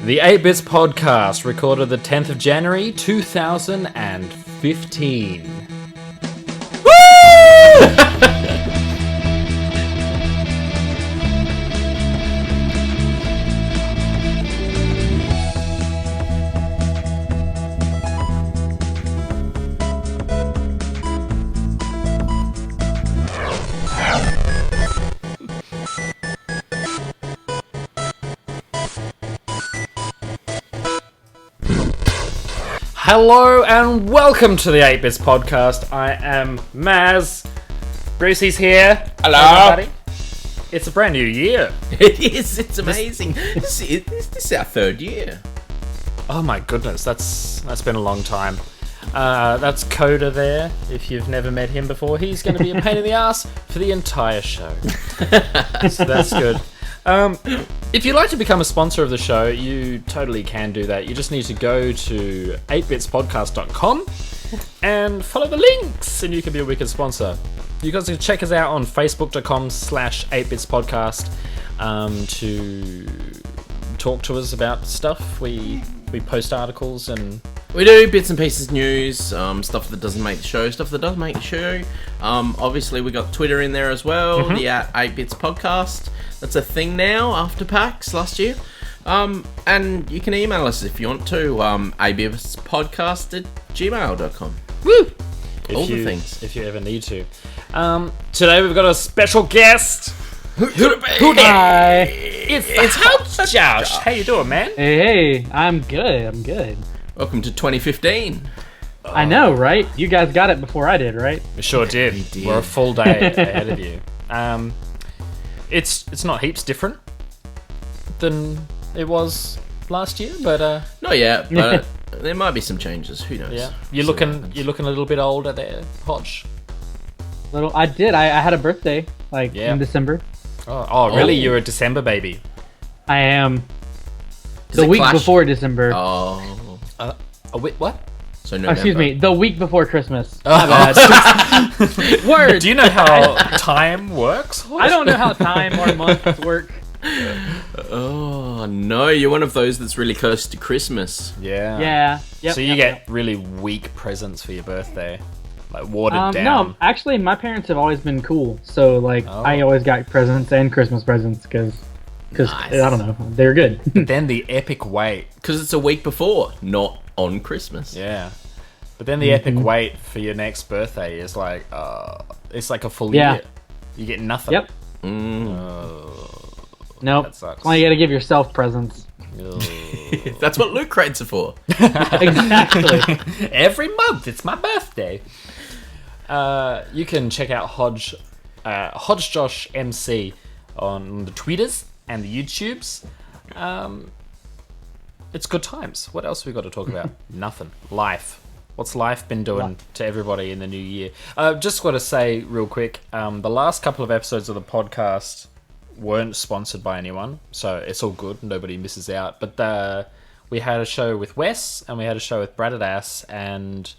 The 8-Bits Podcast, recorded the 10th of January, 2015. Woo! Hello and welcome to the 8-Bits Podcast. I am Maz. Brucey's here. Hello. Everybody. It's a brand new year. It is. It's amazing. This is our third year. Oh my goodness, that's been a long time. That's Coda there. If you've never met him before, he's going to be a pain in the ass for the entire show. So that's good. If you'd like to become a sponsor of the show, you totally can do that. You just need to go to 8bitspodcast.com and follow the links, and you can be a wicked sponsor. You guys can check us out on facebook.com/8bitspodcast to talk to us about stuff. We post articles and we do bits and pieces news, stuff that doesn't make the show, stuff that does make the show. Obviously, we got Twitter in there as well, the 8bits podcast. That's a thing now after PAX last year. And you can email us if you want to, 8bitspodcast@gmail.com. woo! All the things. If you ever need to. Today we've got a special guest. Who Hi! It's HOJJOSH. How you doing, man? Hey, I'm good. Welcome to 2015. I know, right? You guys got it before I did, right? We sure did. We did. We're a full day ahead of you. It's not heaps different than it was last year, but Not yet, but there might be some changes. Who knows? yeah, you're looking a little bit older there, Hodge. I did. I had a birthday, in December. Oh, really? You're a December baby. I am. Does The it week clash? before December. Oh. What? So Oh, November. excuse me, the week before Christmas. My bad. Word! Do you know how time works? Hodge? I don't know how time or months work. Oh, no. You're one of those that's really close to Christmas. Yeah. Yeah. Yep, So you get really weak presents for your birthday, like watered down. No, actually, my parents have always been cool. So, I always got presents and Christmas presents because Nice. I don't know, they're good. Then the epic wait. Because it's a week before, not on Christmas. Yeah. But then the epic wait for your next birthday is like, it's like a full year. You get nothing. Yep. Nope. That sucks. Well, you gotta give yourself presents. That's what loot crates are for. Exactly. Every month, it's my birthday. You can check out HOJJOSH MC on the Twitters and the YouTubes. It's good times. What else have we got to talk about? Nothing. Life. What's life been doing to everybody in the new year? Just got to say real quick, the last couple of episodes of the podcast weren't sponsored by anyone, so it's all good. Nobody misses out. But we had a show with Wes and we had a show with BRADIDAS, and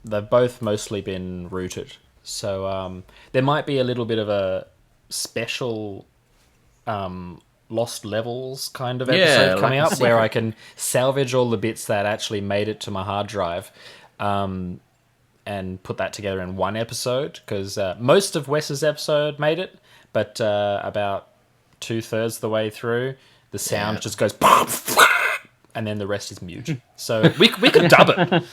they've both mostly been rooted. So there might be a little bit of a special Lost Levels kind of episode coming up, where I can salvage all the bits that actually made it to my hard drive and put that together in one episode, because most of Wes's episode made it, but about 2/3 of the way through, the sound just goes and then the rest is mute. So we could dub it.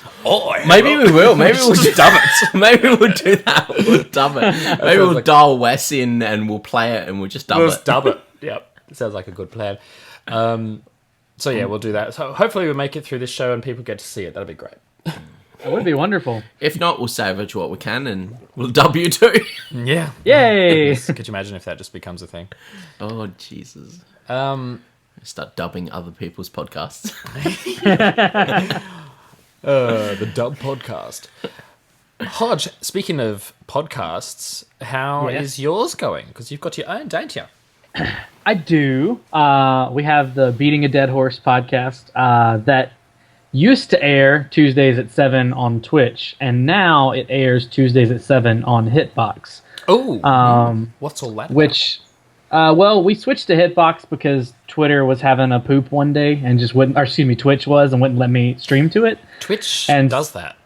Maybe we will. Maybe we'll just dub it. Maybe we'll do that. We'll dub it. Maybe we'll dial Wes in and we'll play it and we'll just dub it. Just dub it. Yep. Sounds like a good plan. So yeah, we'll do that. So hopefully we'll make it through this show and people get to see it. That'd be great. That would be wonderful. If not, we'll salvage what we can and we'll dub you too. Yeah. Yay! Could you imagine if that just becomes a thing? Oh, Jesus. Start dubbing other people's podcasts. The Dub Podcast. Hodge, speaking of podcasts, how is yours going? Because you've got your own, don't you? I do. We have the Beating a Dead Horse podcast that used to air Tuesdays at 7 on Twitch, and now it airs Tuesdays at 7 on Hitbox. Oh, what's all that about? Which Well, we switched to Hitbox because Twitter was having a poop one day and just wouldn't, or excuse me, Twitch was and wouldn't let me stream to it. Twitch And does that.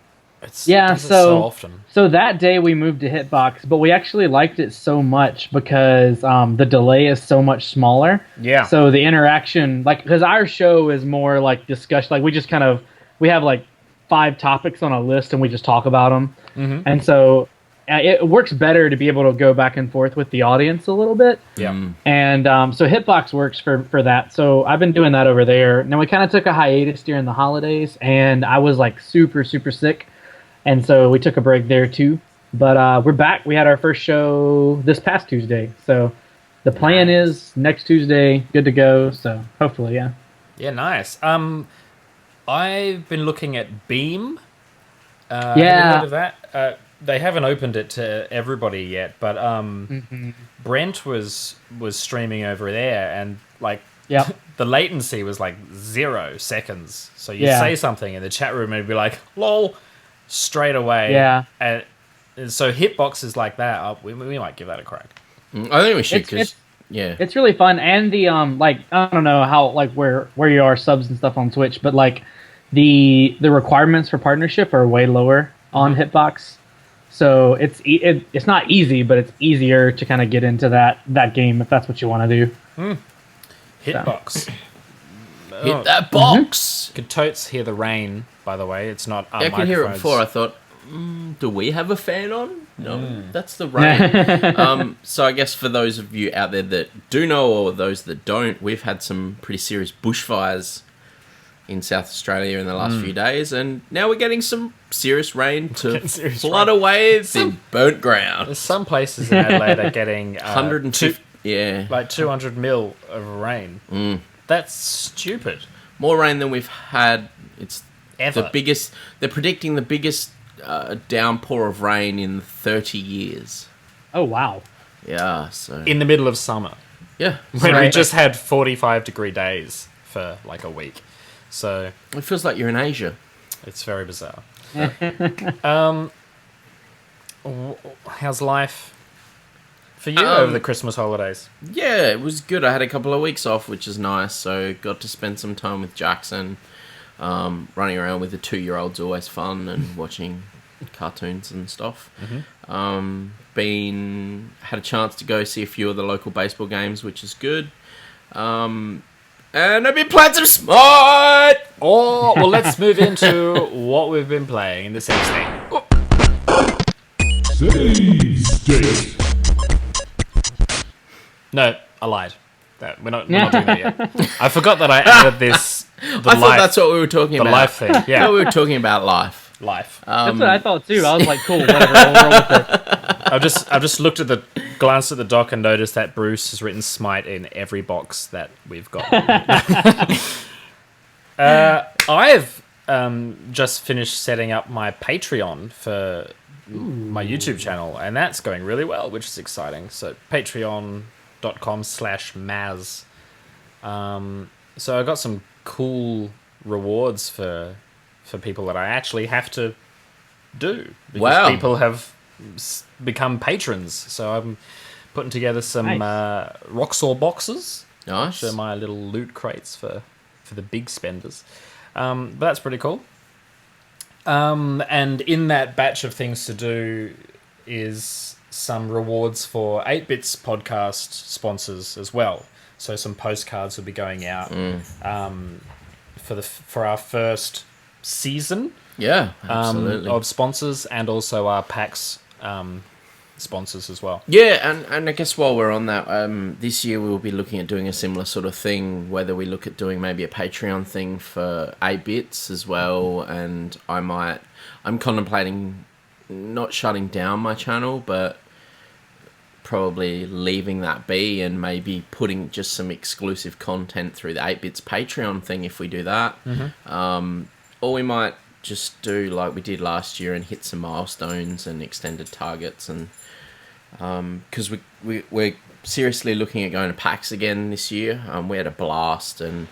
It does it so so often. So that day we moved to Hitbox, but we actually liked it so much because the delay is so much smaller. Yeah. So the interaction, like, because our show is more like discussion, like we just kind of, we have like 5 topics on a list and we just talk about them. Mm-hmm. And so it works better to be able to go back and forth with the audience a little bit. Yeah. And so Hitbox works for that. So I've been doing that over there. Now we kind of took a hiatus during the holidays, and I was like super, super sick. And so we took a break there too. But we're back. We had our first show this past Tuesday. So the plan is next Tuesday, good to go. So hopefully, yeah. Yeah, nice. I've been looking at Beam. Have you heard of that? They haven't opened it to everybody yet, but Brent was streaming over there, and like the latency was like 0 seconds. So you say something in the chat room and it'd be like, "Lol," straight away. Yeah. And so Hitbox is like that. We might give that a crack. I think we should, because it's really fun. And the like, I don't know how, like, where you are subs and stuff on Twitch, but like the requirements for partnership are way lower on Hitbox. So it's not easy, but it's easier to kind of get into that game if that's what you want to do. Hitbox. Hit that box. Could totes hear the rain, by the way. It's not I could hear it before. I thought, do we have a fan on? No, that's the rain. So I guess for those of you out there that do know, or those that don't, we've had some pretty serious bushfires in South Australia in the last few days, and now we're getting some serious rain to flood away the burnt ground. There's some places in Adelaide are getting 150, like 200 mil of rain. That's stupid. More rain than we've had. It's Ever. the biggest. They're predicting the biggest downpour of rain in 30 years. Oh, wow. Yeah, so In the middle of summer, yeah, when we Right. just had 45-degree days for like a week. So it feels like you're in Asia. it's very bizarre. How's life for you over the Christmas holidays? Yeah, it was good. I had a couple of weeks off, which is nice. So got to spend some time with Jackson. Running around with the 2-year-old's always fun, and watching cartoons and stuff. Had a chance to go see a few of the local baseball games, which is good. And I've been playing some Smart! Oh, well, let's move into what we've been playing in this episode. Save state. No, I lied. We're not doing that yet. I forgot that I added this. I thought that's what we were talking about. The life thing, I yeah. thought we were talking about life. Life. That's what I thought too. I was like, cool, whatever, we'll roll with it. I've just glanced at the doc and noticed that Bruce has written Smite in every box that we've got. I've just finished setting up my Patreon for my YouTube channel, and that's going really well, which is exciting. So patreon.com/Maz. So I got some cool rewards for people that I actually have to do, because Wow. people have become patrons. So I'm putting together some Nice. Roxor boxes. Nice. Which are my little loot crates for the big spenders. But that's pretty cool. And in that batch of things to do is some rewards for 8-Bits podcast sponsors as well. So some postcards will be going out for our first season Yeah, absolutely. of sponsors, and also our PAX sponsors as well. Yeah, and I guess while we're on that, this year we'll be looking at doing a similar sort of thing, whether we look at doing maybe a Patreon thing for 8-Bits as well, and I'm contemplating not shutting down my channel, but probably leaving that be and maybe putting just some exclusive content through the 8-Bits Patreon thing if we do that. Or we might just do like we did last year and hit some milestones and extended targets, and because we're seriously looking at going to PAX again this year. We had a blast, and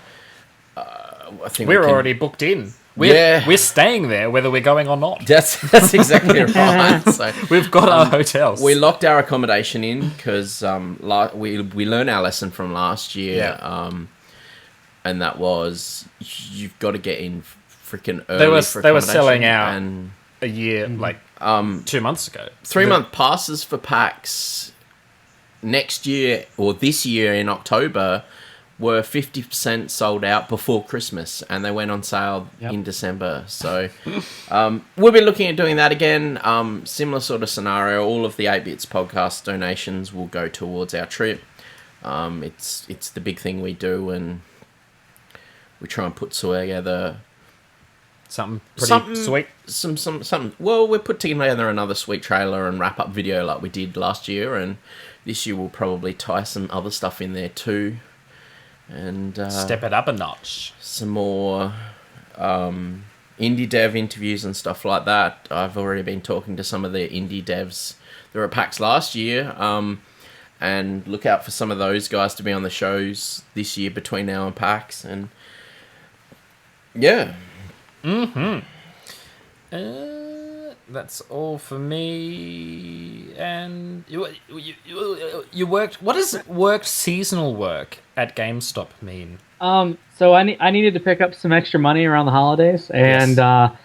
I think We're already booked in. We're staying there whether we're going or not. That's exactly right. So We've got our hotels. we locked our accommodation in because we learned our lesson from last year, and that was you've got to get in freaking early. They were selling out and a year, like 2 months ago. 3-month passes for PAX next year or this year in October were 50% sold out before Christmas, and they went on sale in December. So we'll be looking at doing that again. Similar sort of scenario. All of the 8-Bits podcast donations will go towards our trip. It's the big thing we do, and we try and put together something pretty sweet. Something. Well, we put together another sweet trailer and wrap up video like we did last year, and this year we'll probably tie some other stuff in there too. And step it up a notch. Some more indie dev interviews and stuff like that. I've already been talking to some of the indie devs that were at PAX last year, and look out for some of those guys to be on the shows this year between now and PAX. And yeah. That's all for me. And you worked. What does worked seasonal work at GameStop mean? So I needed to pick up some extra money around the holidays, and I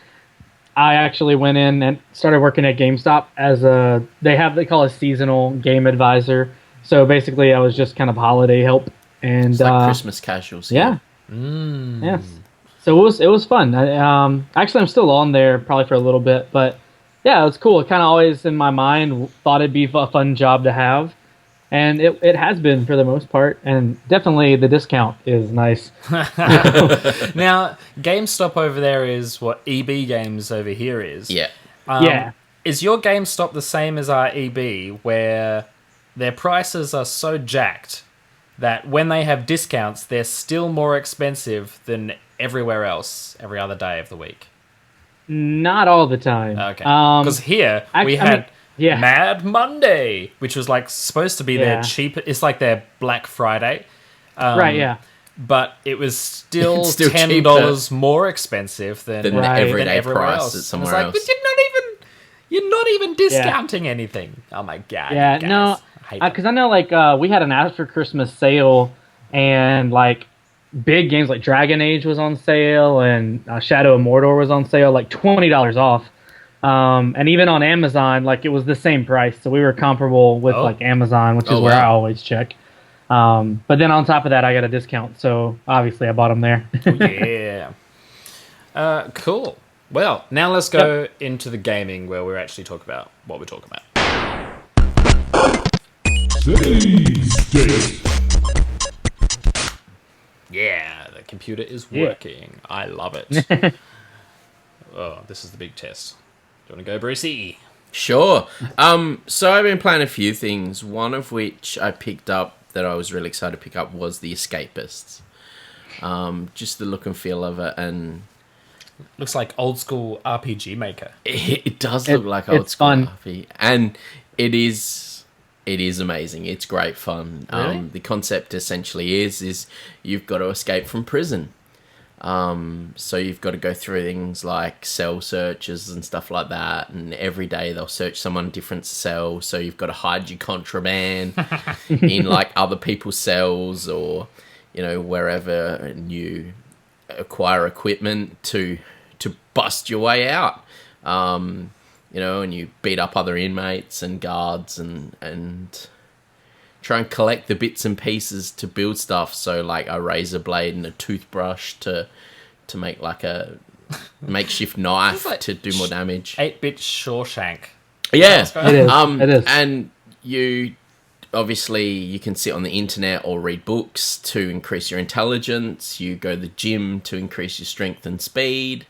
actually went in and started working at GameStop as they call a seasonal game advisor. So basically, I was just kind of holiday help, and it's like Christmas casuals. Yeah. Yes. So it was fun. Actually, I'm still on there probably for a little bit, but yeah, it was cool. It kind of always in my mind thought it'd be a fun job to have, and it has been for the most part, and definitely the discount is nice. Now, GameStop over there is what EB Games over here is. Yeah. Is your GameStop the same as our EB, where their prices are so jacked that when they have discounts, they're still more expensive than everywhere else every other day of the week? Not all the time. Okay. Because here we had Yeah. Mad Monday, which was like supposed to be their cheap. It's like their Black Friday, right? Yeah. But it was still It's still $10 more expensive than the Right. everyday everywhere price else. at And somewhere it's like, else. but you're not even discounting anything. Oh my god. Yeah. you guys. No. I hate that. Because I know, like, we had an after Christmas sale, and like big games like Dragon Age was on sale, and Shadow of Mordor was on sale, like $20 off. And even on Amazon, like, it was the same price, so we were comparable with like Amazon, which is where I always check. But then on top of that, I got a discount, so obviously I bought them there. Yeah. Cool. Well, now let's go into the gaming, where we're actually talking about what we're talking about. Yeah, the computer is working. I love it. Oh, this is the big test. Do you want to go, Brucey? Sure. So I've been playing a few things, one of which I picked up that I was really excited to pick up was the Escapists. Just the look and feel of it, and looks like old school RPG Maker. It does look like old school fun. RPG, and it is amazing. It's great fun. Really? The concept essentially is you've got to escape from prison. So you've got to go through things like cell searches and stuff like that, and every day they'll search someone in a different cell, so you've got to hide your contraband in like other people's cells, or wherever, and you acquire equipment to bust your way out. And you beat up other inmates and guards and try and collect the bits and pieces to build stuff. So like a razor blade and a toothbrush to make like a makeshift knife to do more damage. 8-bit Shawshank. Yeah, It is. It is. And you can sit on the internet or read books to increase your intelligence. You go to the gym to increase your strength and speed.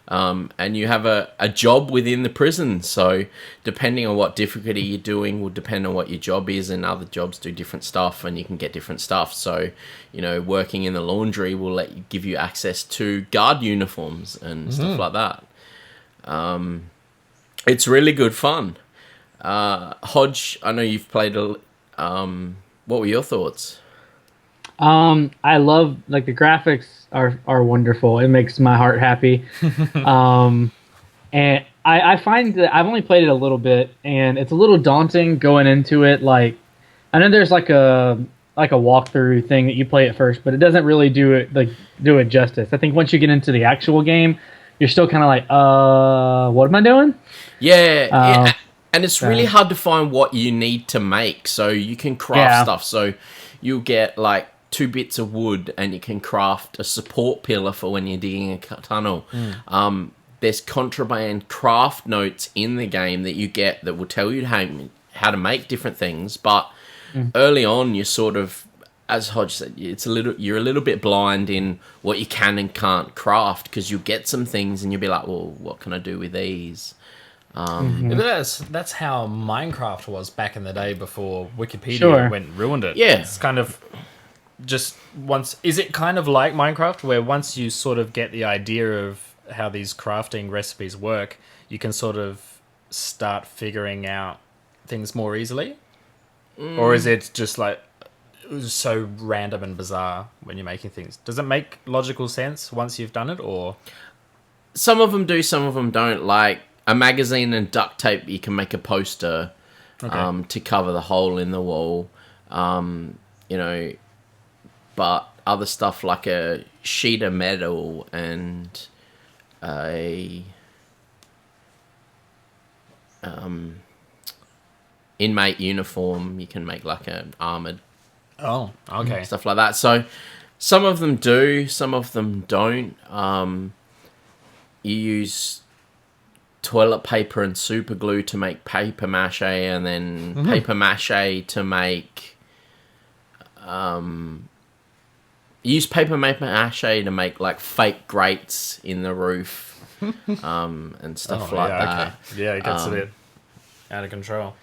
And you have a job within the prison, so depending on what difficulty you're doing will depend on what your job is, and other jobs do different stuff and you can get different stuff. So working in the laundry will give you access to guard uniforms and stuff like that. It's really good fun. Hodge, I know you've played what were your thoughts? I love like the graphics are wonderful. It makes my heart happy. um, and I find that I've only played it a little bit, and it's a little daunting going into it. Like, I know there's like a walkthrough thing that you play at first, but it doesn't really do it justice. I think once you get into the actual game, you're still kind of like, what am I doing? Yeah, and it's really hard to find what you need to make. So you can craft stuff. So you'll get like 2 bits of wood, and you can craft a support pillar for when you're digging a tunnel. There's contraband craft notes in the game that you get that will tell you how to make different things, but early on, you're sort of, as Hodge said, you're a little bit blind in what you can and can't craft, because you'll get some things and you'll be like, well, what can I do with these? But that's how Minecraft was back in the day before Wikipedia went and ruined it. Yeah. It's kind of just once... Is it kind of like Minecraft, where once you sort of get the idea of how these crafting recipes work, you can sort of start figuring out things more easily? Or is it just like so random and bizarre when you're making things? Does it make logical sense once you've done it, or...? Some of them do, some of them don't. Like a magazine and duct tape, you can make a poster to cover the hole in the wall. You know, but other stuff like a sheet of metal and a inmate uniform, you can make like an armored stuff like that. So some of them do, some of them don't. You use toilet paper and super glue to make paper mache, and then paper mache to make you use paper mache to make like fake grates in the roof and stuff like that. Okay. Yeah, it gets a bit out of control.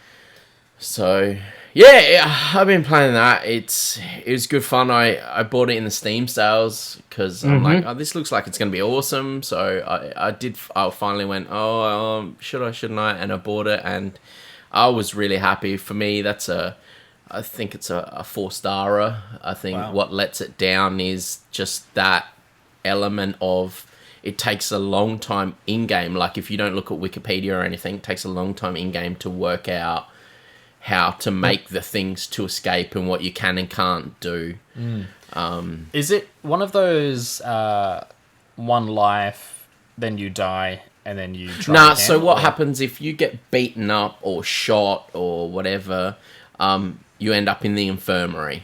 So yeah, I've been playing that. It was good fun. I bought it in the Steam sales because I'm like, oh, this looks like it's going to be awesome. So I finally went, should I, shouldn't I? And I bought it, and I was really happy. For me, I think it's a 4-starer. I think what lets it down is just that element of it takes a long time in-game. Like if you don't look at Wikipedia or anything, it takes a long time in-game to work out how to make the things to escape and what you can and can't do. Is it one of those one life, then you die, and then you try again? So what happens if you get beaten up or shot or whatever, you end up in the infirmary.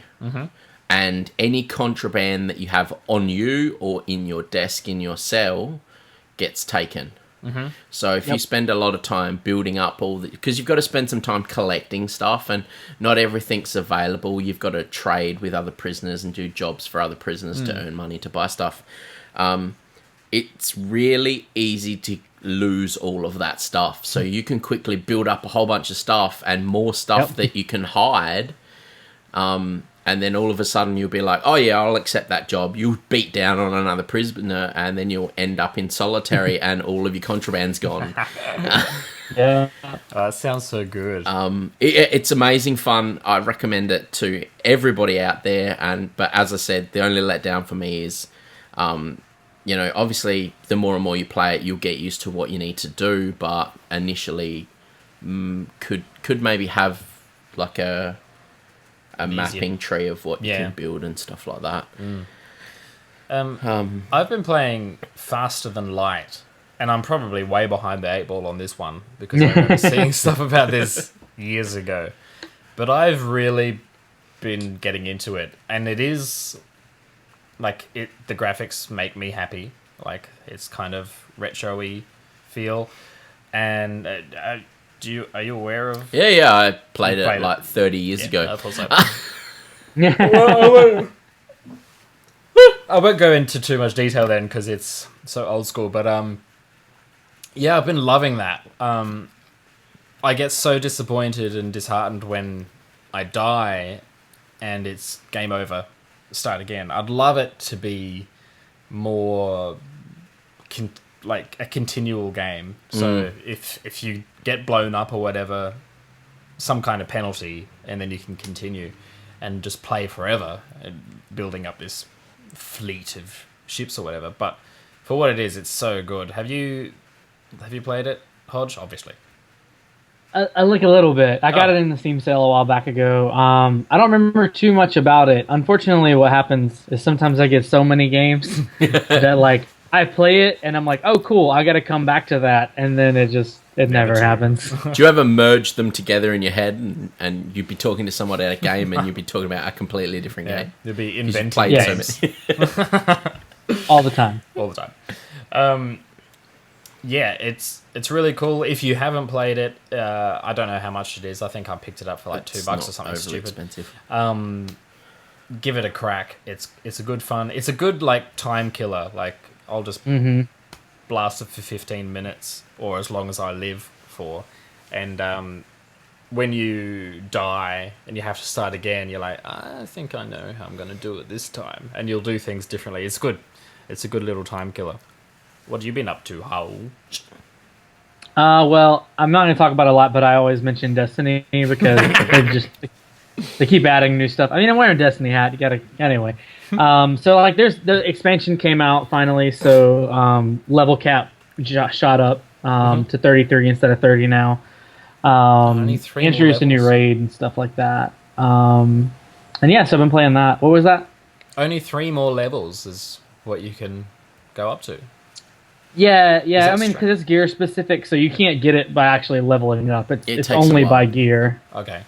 And any contraband that you have on you or in your desk in your cell gets taken. So if you spend a lot of time building up all the... Because you've got to spend some time collecting stuff, and not everything's available. You've got to trade with other prisoners and do jobs for other prisoners to earn money to buy stuff. It's really easy to lose all of that stuff. So you can quickly build up a whole bunch of stuff and more stuff that you can hide. And then all of a sudden you'll be like, oh yeah, I'll accept that job. You'll beat down on another prisoner, and then you'll end up in solitary and all of your contraband's gone. That sounds so good. It's amazing fun. I recommend it to everybody out there. But as I said, the only letdown for me is, obviously the more and more you play it, you'll get used to what you need to do. But initially, could maybe have like a mapping tree of what you can build and stuff like that. I've been playing Faster Than Light, and I'm probably way behind the 8 ball on this one because I remember seeing stuff about this years ago. But I've really been getting into it, and it is like the graphics make me happy. Like it's kind of retro-y feel, and are you aware of? Yeah, I played it like 30 years ago. I thought so. I won't go into too much detail then because it's so old school. But I've been loving that. I get so disappointed and disheartened when I die and it's game over, start again. I'd love it to be more like a continual game. So if you get blown up or whatever, some kind of penalty, and then you can continue. and just play forever, building up this fleet of ships or whatever. But for what it is, it's so good. Have you played it, Hodge? Obviously. I like a little bit. I got it in the Steam sale a while back ago. I don't remember too much about it. Unfortunately, what happens is sometimes I get so many games that like I play it and I'm like, oh cool, I got to come back to that, and then it never happens. Do you ever merge them together in your head, and you'd be talking to someone at a game, and you'd be talking about a completely different game? You'd be inventing games. All the time. All the time. Yeah, it's really cool. If you haven't played it, I don't know how much it is. I think I picked it up for like $2 or something stupid. Expensive. Give it a crack. It's a good fun. It's a good like time killer. Like I'll just blast it for 15 minutes or as long as I live for, and when you die and you have to start again, you're like, I think I know how I'm going to do it this time, and you'll do things differently. It's good. It's a good little time killer. What have you been up to, Hodge? Well, I'm not going to talk about it a lot, but I always mention Destiny because they keep adding new stuff. I mean, I'm wearing a Destiny hat. You gotta anyway. So like, the expansion came out finally. So level cap shot up to 33 instead of 30 now. Introduced a new raid and stuff like that. And yeah, so I've been playing that. What was that? Only 3 more levels is what you can go up to. Yeah. I mean, because it's gear specific, so you can't get it by actually leveling up. It's only by gear. Okay.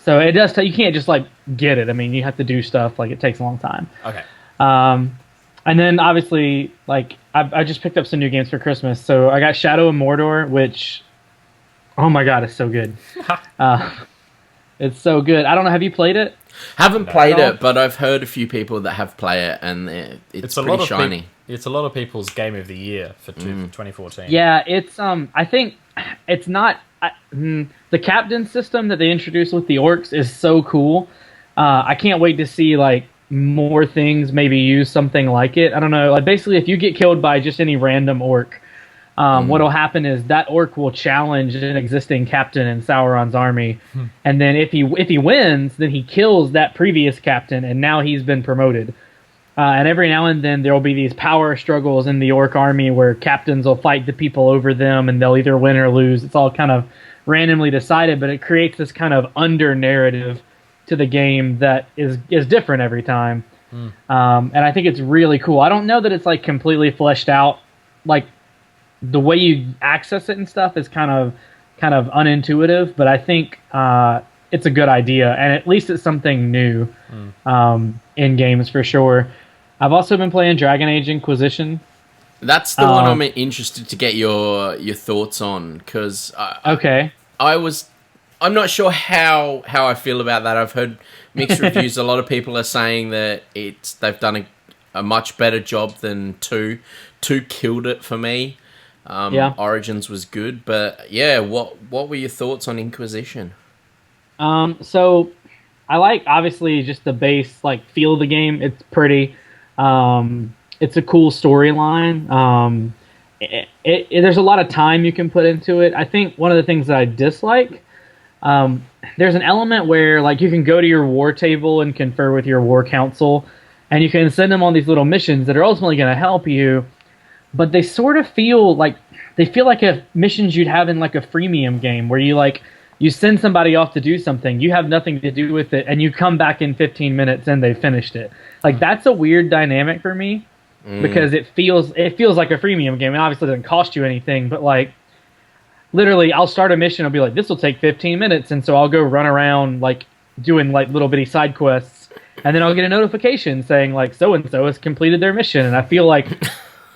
So it does. You can't just like get it. I mean, you have to do stuff. Like it takes a long time. Okay. And then obviously, like I just picked up some new games for Christmas. So I got Shadow of Mordor, which, oh my god, it's so good. It's so good. I don't know. Have you played it? Haven't played it, but I've heard a few people that have played it, and it's pretty shiny. It's a lot of people's game of the year for 2014. Yeah, it's I think it's not the captain system that they introduced with the orcs is so cool. I can't wait to see like more things maybe use something like it. I don't know. Like basically, if you get killed by just any random orc, what'll happen is that orc will challenge an existing captain in Sauron's army, and then if he wins, then he kills that previous captain, and now he's been promoted. And every now and then there will be these power struggles in the orc army where captains will fight the people over them, and they'll either win or lose. It's all kind of randomly decided, but it creates this kind of under narrative to the game that is different every time. And I think it's really cool. I don't know that it's like completely fleshed out. Like the way you access it and stuff is kind of unintuitive, but I think it's a good idea, and at least it's something new in games for sure. I've also been playing Dragon Age Inquisition. That's the one I'm interested to get your thoughts on, because I'm not sure how I feel about that. I've heard mixed reviews. A lot of people are saying that they've done a much better job than 2. 2 killed it for me. Origins was good, but yeah, what were your thoughts on Inquisition? So I like obviously just the base like feel of the game. It's pretty. It's a cool storyline. There's a lot of time you can put into it. I think one of the things that I dislike, there's an element where like you can go to your war table and confer with your war council, and you can send them on these little missions that are ultimately going to help you, but they sort of feel like missions you'd have in like a freemium game where you send somebody off to do something, you have nothing to do with it, and you come back in 15 minutes and they finished it. Like that's a weird dynamic for me because it feels like a freemium game. It obviously doesn't cost you anything, but like literally I'll start a mission, I'll be like, this will take 15 minutes, and so I'll go run around like doing like little bitty side quests, and then I'll get a notification saying like so and so has completed their mission, and I feel like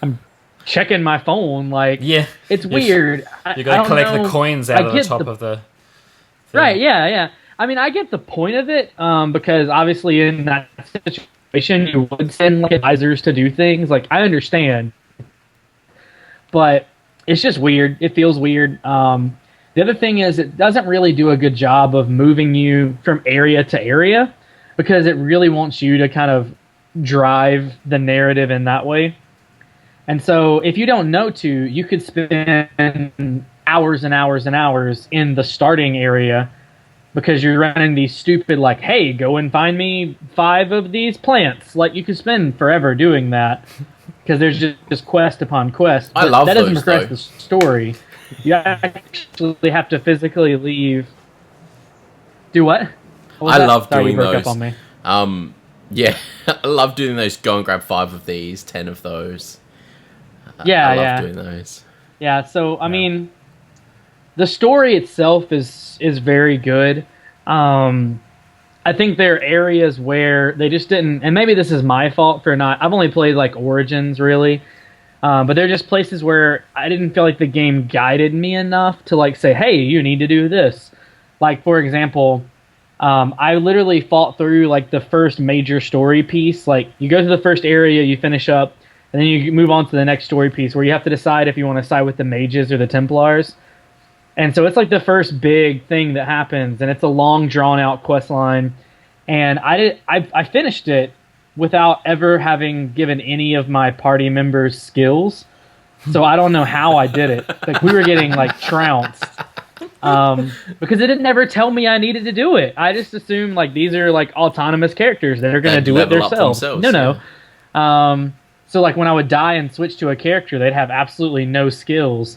I'm checking my phone. Like it's weird. You gotta collect the coins out of the top of the thing. Right, yeah. I mean, I get the point of it, because obviously in that situation you would send like advisors to do things. Like I understand, but it's just weird. It feels weird. The other thing is it doesn't really do a good job of moving you from area to area, because it really wants you to kind of drive the narrative in that way. And so if you don't know to, you could spend hours and hours and hours in the starting area because you're running these stupid, like, hey, go and find me 5 of these plants. Like, you could spend forever doing that because there's just quest upon quest. I love that doesn't those, progress though. the story. You actually have to physically leave. Do what? What was I that? love Sorry, doing you broke those. up on me. Yeah, I love doing those. Go and grab 5 of these, 10 of those. Yeah, I love yeah. doing those. Yeah, so I mean, the story itself is very good. I think there are areas where they just didn't, and maybe this is my fault for not. I've only played like Origins really, but there are just places where I didn't feel like the game guided me enough to like say, hey, you need to do this. Like for example, I literally fought through like the first major story piece. Like you go to the first area, you finish up, and then you move on to the next story piece where you have to decide if you want to side with the mages or the Templars. And so it's like the first big thing that happens, and it's a long, drawn-out quest line. And I finished it without ever having given any of my party members skills. So I don't know how I did it. Like we were getting like trounced because it didn't ever tell me I needed to do it. I just assumed like these are like autonomous characters that are going to do it themselves. No. So like when I would die and switch to a character, they'd have absolutely no skills.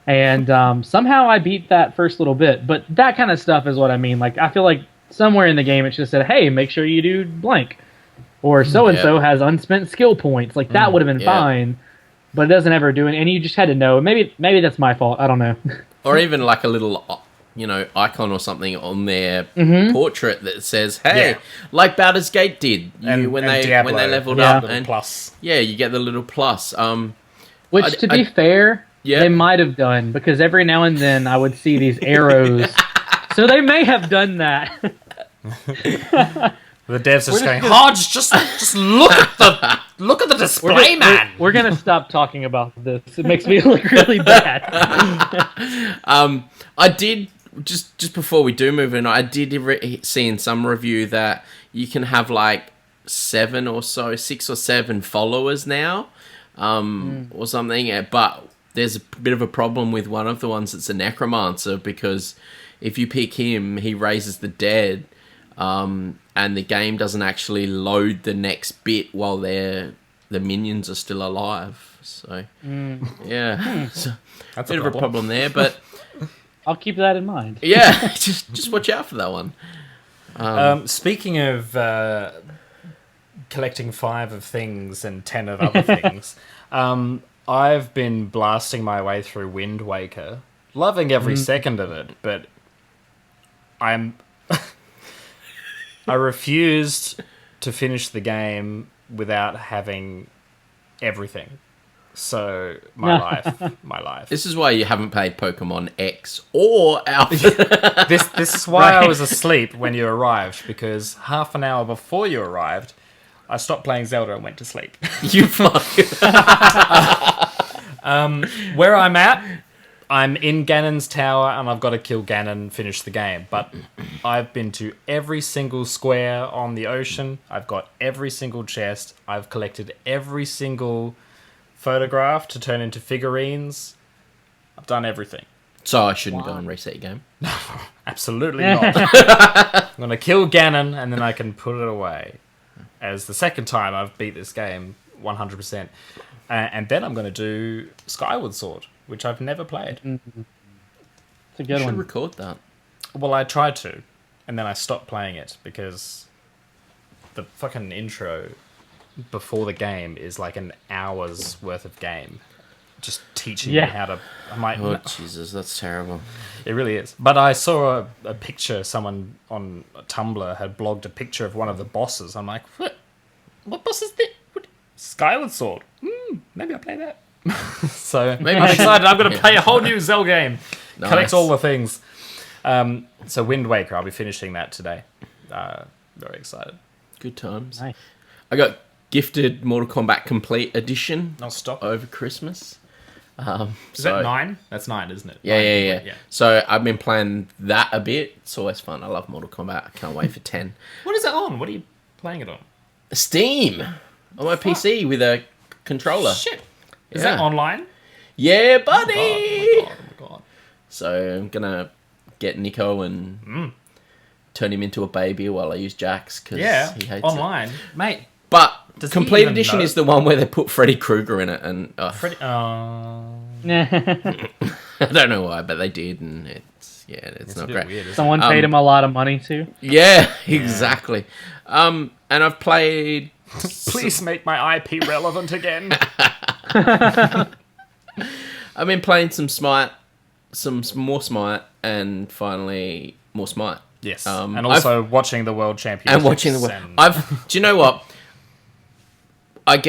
And somehow I beat that first little bit. But that kind of stuff is what I mean. Like I feel like somewhere in the game it just said, hey, make sure you do blank. Or so-and-so has unspent skill points. Like that would have been fine. But it doesn't ever do it. And you just had to know. Maybe that's my fault. I don't know. Or even like a little, icon or something on their portrait that says, "Hey," like Baldur's Gate did when they leveled up, and plus. Yeah, you get the little plus. Which, to be fair, they might have done because every now and then I would see these arrows, so they may have done that. The devs are just going, Hodge, just look at the display, man. We're gonna stop talking about this. It makes me look really bad. I did just before we do move in. I did see in some review that you can have like 6 or 7 followers now, or something. But there's a bit of a problem with one of the ones that's a necromancer because if you pick him, he raises the dead. And the game doesn't actually load the next bit while the minions are still alive. So, yeah, so That's a bit of a problem there. But I'll keep that in mind. yeah, just watch out for that one. Speaking of collecting 5 of things and 10 of other things, I've been blasting my way through Wind Waker, loving every second of it, but I refused to finish the game without having everything. So my life. This is why you haven't played Pokemon X or Alpha. This is why I was asleep when you arrived, because half an hour before you arrived, I stopped playing Zelda and went to sleep. You fucking... Where I'm at, I'm in Ganon's tower and I've got to kill Ganon, finish the game. But I've been to every single square on the ocean. I've got every single chest. I've collected every single photograph to turn into figurines. I've done everything. So I shouldn't go and reset your game? Absolutely not. I'm going to kill Ganon and then I can put it away. As the second time I've beat this game 100%. And then I'm going to do Skyward Sword, which I've never played. It's a good You should one. record that. Well, I tried to, and then I stopped playing it because the fucking intro before the game is like an hour's worth of game. Just teaching me how to... I'm like, Oh, Jesus, that's terrible. it really is. But I saw a picture, someone on Tumblr had blogged a picture of one of the bosses. I'm like, what boss is this? Skyward Sword. Maybe I'll play that. So Maybe I'm you should. excited. I'm going to play a whole new Zelda game. Nice. Collect all the things. So Wind Waker, I'll be finishing that today. Very excited. Good times. Nice. I got gifted Mortal Kombat Complete Edition I'll stop. over Christmas. Is that 9? That's 9, isn't it? Yeah, 9, yeah. So I've been playing that a bit. It's always fun. I love Mortal Kombat. I can't wait for 10. What is it on? What are you playing it on? Steam on my PC with a controller. Shit. Is Yeah. that online? Yeah, buddy. Oh my god. So I'm gonna get Nico and turn him into a baby while I use Jax because he hates online, mate. But Does Complete he even Edition know? is the one where they put Freddy Krueger in it, and Freddy, I don't know why, but they did, and it's not great. Weird, Someone paid him a lot of money too. Yeah, exactly. And I've played. Please make my IP relevant again. I've been playing some Smite, some more Smite, and finally more Smite. Yes, and also watching the World Championships. And watching the World. Do you know what? I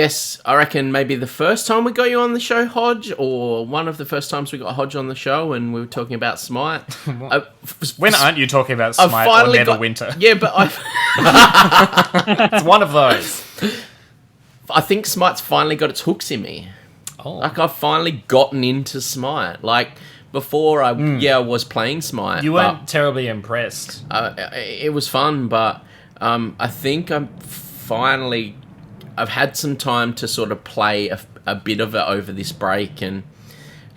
reckon maybe the first time we got you on the show, Hodge, or one of the first times we got Hodge on the show and we were talking about Smite. When aren't you talking about Smite or Neverwinter? Yeah, but It's one of those. I think Smite's finally got its hooks in me. Oh. Like, I've finally gotten into Smite. Like, before I was playing Smite. You weren't terribly impressed. It was fun, but I think I've had some time to sort of play a bit of it over this break, and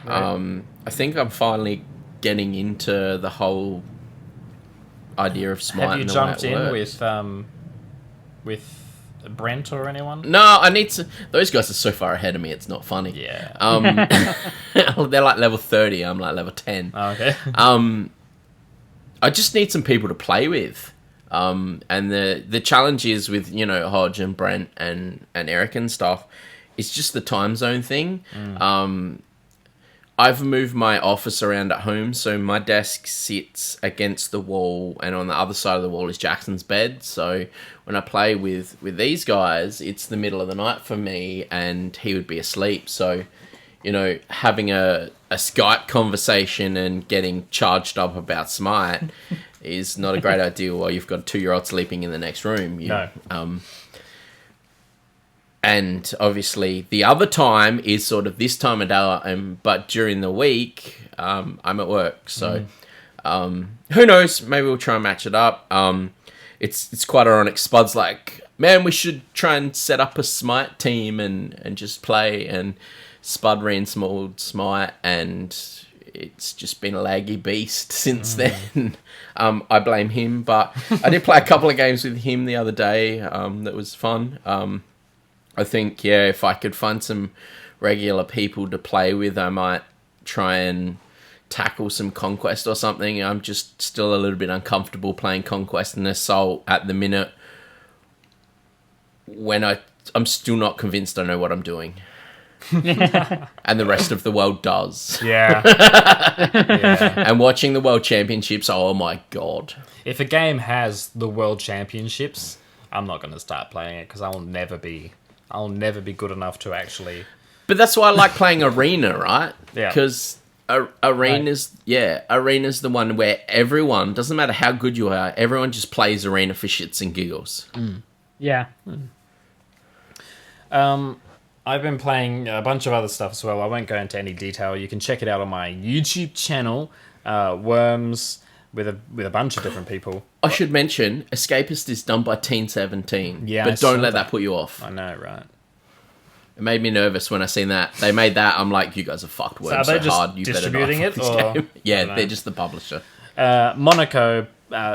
I think I'm finally getting into the whole idea of Smite. Have you and jumped the way it in works. with Brent or anyone? No, I need to. Those guys are so far ahead of me. It's not funny. Yeah. They're like level 30. I'm like level 10. Oh, okay. I just need some people to play with. And the challenge is with, Hodge and Brent and Eric and stuff, it's just the time zone thing. I've moved my office around at home, so my desk sits against the wall, and on the other side of the wall is Jackson's bed. So when I play with these guys, it's the middle of the night for me, and he would be asleep. So, having a Skype conversation and getting charged up about Smite is not a great idea while you've got a 2-year-old sleeping in the next room. No. And obviously the other time is sort of this time of day, but during the week, I'm at work. So who knows? Maybe we'll try and match it up. It's quite ironic. Spud's like, man, we should try and set up a Smite team and just play. And Spud reinstalled Smite, and it's just been a laggy beast since then. I blame him, but I did play a couple of games with him the other day. That was fun. I think, if I could find some regular people to play with, I might try and tackle some Conquest or something. I'm just still a little bit uncomfortable playing Conquest and Assault at the minute when I'm still not convinced I know what I'm doing. And the rest of the world does. Yeah. And watching the World Championships, oh my god. If a game has the World Championships, I'm not going to start playing it because I'll never be good enough to actually. But that's why I like playing Arena, right? Yeah. Because Arena's Arena's the one where everyone, doesn't matter how good you are, everyone just plays Arena for shits and giggles. Yeah. I've been playing a bunch of other stuff as well. I won't go into any detail. You can check it out on my YouTube channel, Worms, with a bunch of different people. I should mention, Escapist is done by Teen 17. Yeah, but I saw don't let that. that put you off. I know, right? It made me nervous when I seen that. They made that, I'm like, you guys are fucked Worms So are they just hard. You better not distributing fuck it, this or- game. I Yeah, don't know. they're just the publisher. Monaco,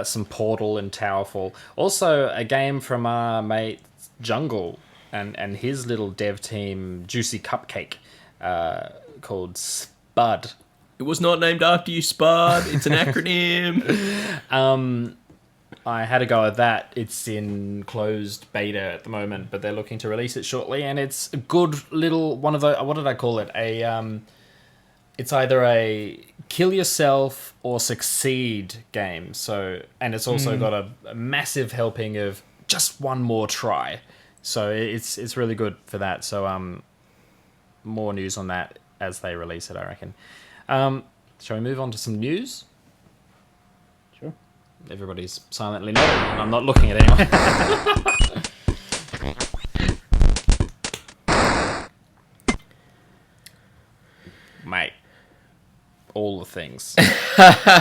some Portal and Towerfall. Also, a game from our mate Jungle and his little dev team, Juicy Cupcake, called SPUD. It was not named after you, Spud. It's an acronym. I had a go at that. It's in closed beta at the moment, but they're looking to release it shortly, and it's a good little one of the. What did I call it? It's either a kill yourself or succeed game. So, and it's also got a massive helping of just one more try. So it's really good for that. So more news on that as they release it, I reckon. Shall we move on to some news? Sure. Everybody's silently nodding, and I'm not looking at anyone. Mate, all the things.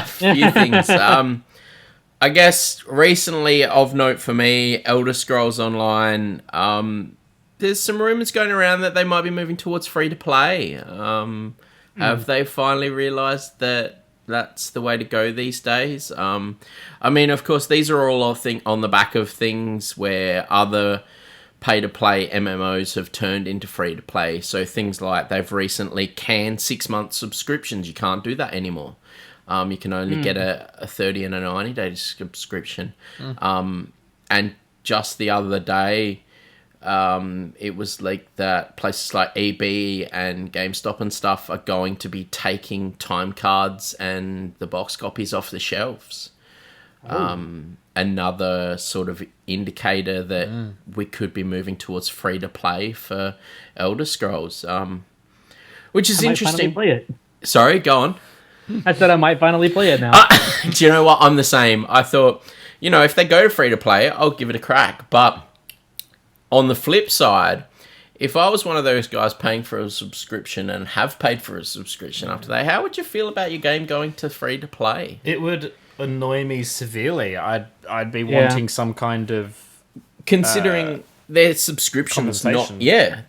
Few things. I guess recently of note for me, Elder Scrolls Online. There's some rumors going around that they might be moving towards free to play. Have they finally realized that that's the way to go these days. I mean, of course, these are all on the back of things where other pay-to-play MMOs have turned into free-to-play. So things like they've recently canned 6-month subscriptions. You can't do that anymore. You can only get a 30 and a 90-day subscription. And just the other day, it was like that places like EB and GameStop and stuff are going to be taking time cards and the box copies off the shelves. Another sort of indicator that we could be moving towards free to play for Elder Scrolls, which is interesting. Play it. Sorry, go on. I said I might finally play it now. Do you know what? I'm the same. I thought, if they go free to play, I'll give it a crack. But on the flip side, if I was one of those guys paying for a subscription and have paid for a subscription after that, how would you feel about your game going to free to play? It would annoy me severely. I'd be wanting some kind of considering their subscriptions compensation.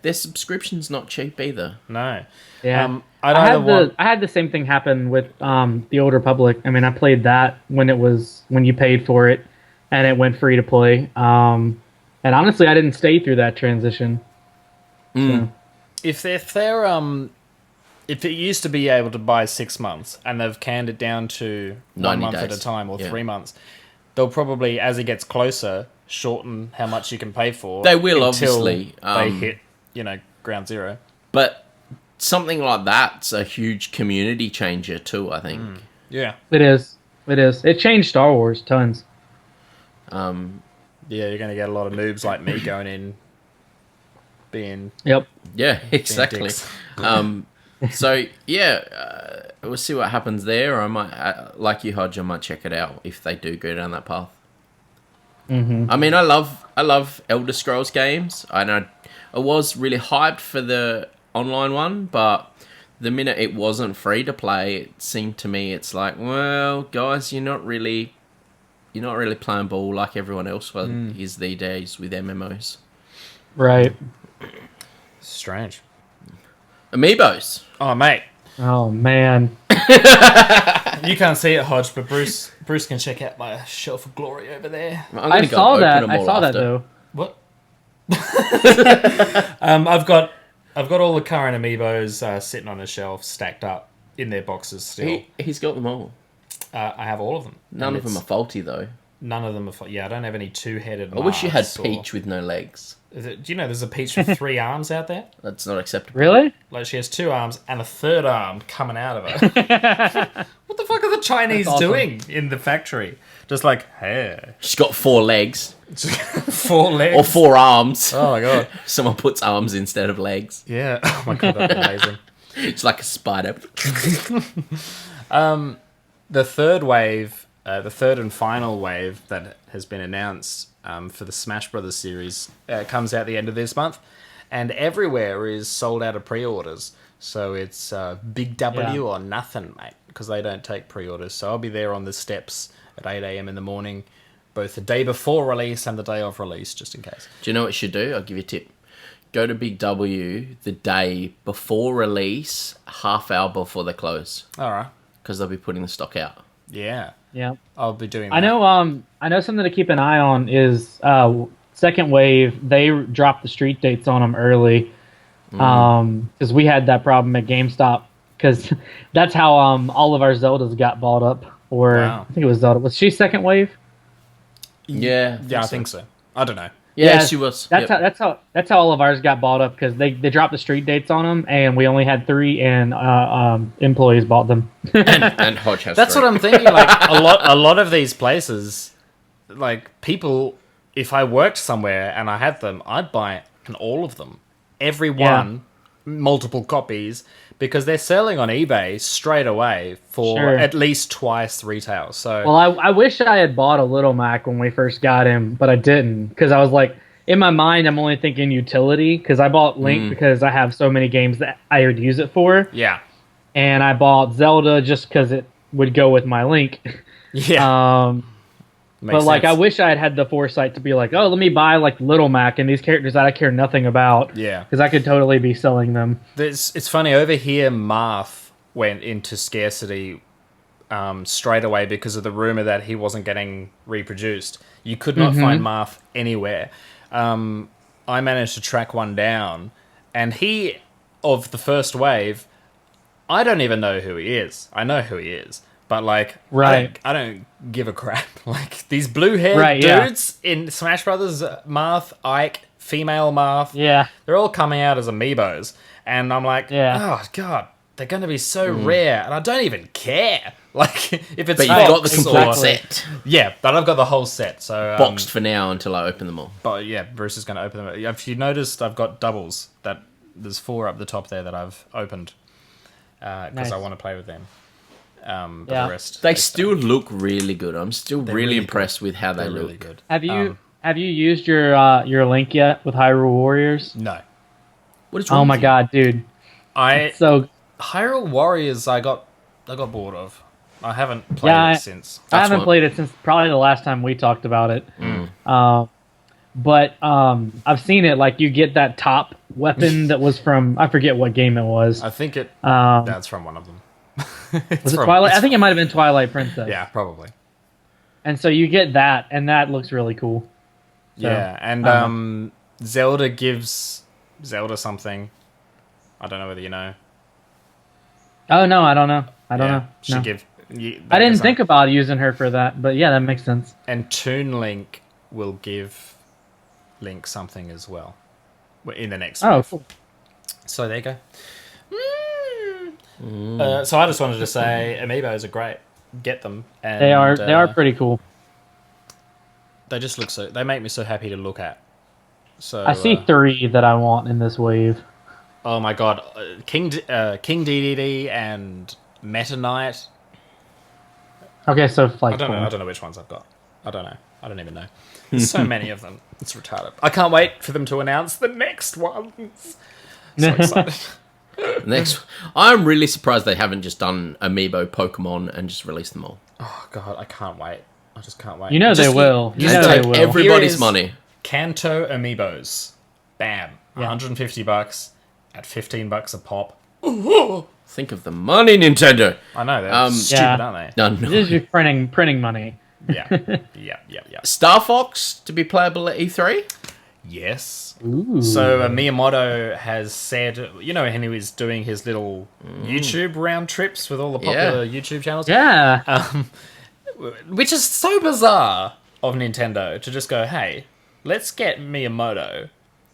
their subscription's not cheap either. No. Yeah. I had the same thing happen with the Old Republic. I mean, I played that when you paid for it and it went free to play. And honestly, I didn't stay through that transition. So. If it used to be able to buy 6 months and they've canned it down to 1 month at a time or 3 months, they'll probably, as it gets closer, shorten how much you can pay for. They will, until obviously. They hit, ground zero. But something like that's a huge community changer too, I think. Yeah. It is. It changed Star Wars tons. Yeah, you're going to get a lot of noobs like me going in, being... Yep. Yeah, exactly. So, we'll see what happens there. I might, like you, Hodge, I might check it out if they do go down that path. I mean, I love Elder Scrolls games. I know I was really hyped for the online one, but the minute it wasn't free to play, it seemed to me it's like, well, guys, you're not really playing ball like everyone else is these days with MMOs. Right. Strange. Amiibos. Oh, mate. Oh, man. You can't see it, Hodge, but Bruce can check out my shelf of glory over there. I saw that though. What? I've got all the current amiibos sitting on a shelf, stacked up in their boxes still. He's got them all. I have all of them. None of them are faulty though. None of them are. Yeah, I don't have any two-headed. I wish you had Peach with no legs. Do you know there's a Peach with 3 arms out there? That's not acceptable. Really? Like she has 2 arms and a third arm coming out of her. What the fuck are the Chinese doing in the factory? Just like, hey. She's got 4 legs. 4 legs? Or 4 arms. Oh my god. Someone puts arms instead of legs. Yeah. Oh my god, that's amazing. It's like a spider. The third wave, the third and final wave that has been announced for the Smash Brothers series comes out the end of this month, and everywhere is sold out of pre-orders. So it's big W or nothing, mate, because they don't take pre-orders. So I'll be there on the steps at 8 a.m. in the morning, both the day before release and the day of release, just in case. Do you know what you should do? I'll give you a tip. Go to Big W the day before release, half hour before they close. All right. Because they'll be putting the stock out. Yeah. I'll be doing that. I know something to keep an eye on is second wave. They dropped the street dates on them early because we had that problem at GameStop because that's how all of our Zeldas got bought up. Or I think it was Zelda. Was she second wave? Yeah. I think so. I don't know. Yeah, she was. That's how all of ours got bought up because they dropped the street dates on them, and we only had 3, and employees bought them. and Hodge has. That's 3. what I'm thinking. Like a lot of these places, like people, if I worked somewhere and I had them, I'd buy all of them, every one, multiple copies, because they're selling on eBay straight away for at least twice retail. So, well, I wish I had bought a Little Mac when we first got him, but I didn't because I was like, in my mind, I'm only thinking utility because I bought Link because I have so many games that I would use it for. Yeah, and I bought Zelda just because it would go with my Link. Yeah. But like, I wish I had the foresight to be like, oh, let me buy like Little Mac and these characters that I care nothing about. Yeah, because I could totally be selling them. It's funny over here. Marth went into scarcity straight away because of the rumor that he wasn't getting reproduced. You could not find Marth anywhere. I managed to track one down, and he, of the first wave, I don't even know who he is. I know who he is, but like, Right. I don't give a crap. Like these blue-haired dudes in Smash Brothers, Marth, Ike, female Marth, they're all coming out as amiibos, and I'm like, oh god, they're going to be so rare, and I don't even care. Like if it's But you've got the complete set. Yeah, but I've got the whole set, so Boxed for now until I open them all. But yeah, Bruce is going to open them. If you noticed, I've got doubles. That there's 4 up the top there that I've opened because I want to play with them. But the rest, they still look really good. I'm still really impressed with how they look. Really good. Have you used your link yet with Hyrule Warriors? No. What is wrong? Oh my god, dude! So Hyrule Warriors, I got bored of. I haven't played it since. I haven't played it since probably the last time we talked about it. But I've seen it. Like you get that top weapon that was from I forget what game it was. I think that's from one of them. Was it Twilight? I think it might have been Twilight Princess. Yeah, probably. And so you get that, and that looks really cool. So, yeah, and Zelda gives Zelda something. I don't know whether you know. Oh no, I don't know. I don't know. She No. I I didn't think about using her for that, but yeah, that makes sense. And Toon Link will give Link something as well in the next. Oh, wave. cool. So there you go. So I just wanted to say, amiibos are great. Get them. And, They are pretty cool. They just look so. They make me so happy to look at. So I see 3 that I want in this wave. Oh my god, King DDD and Meta Knight. Okay, so like I don't know which ones I've got. I don't know. I don't even know. There's so many of them. It's retarded. I can't wait for them to announce the next ones. So excited. Next, I'm really surprised they haven't just done Amiibo Pokemon and just released them all. Oh god, I can't wait. I just can't wait. You know they will. You know Take they will. everybody's money. Kanto Amiibos. Bam. $150 at $15 a pop. Think of the money, Nintendo. I know, they're stupid, aren't they? No. This is just printing money. Yeah. Star Fox to be playable at E3? Yes. Ooh. So Miyamoto has said, you know, when he was doing his little YouTube round trips with all the popular YouTube channels? Yeah. Which is so bizarre of Nintendo to just go, hey, let's get Miyamoto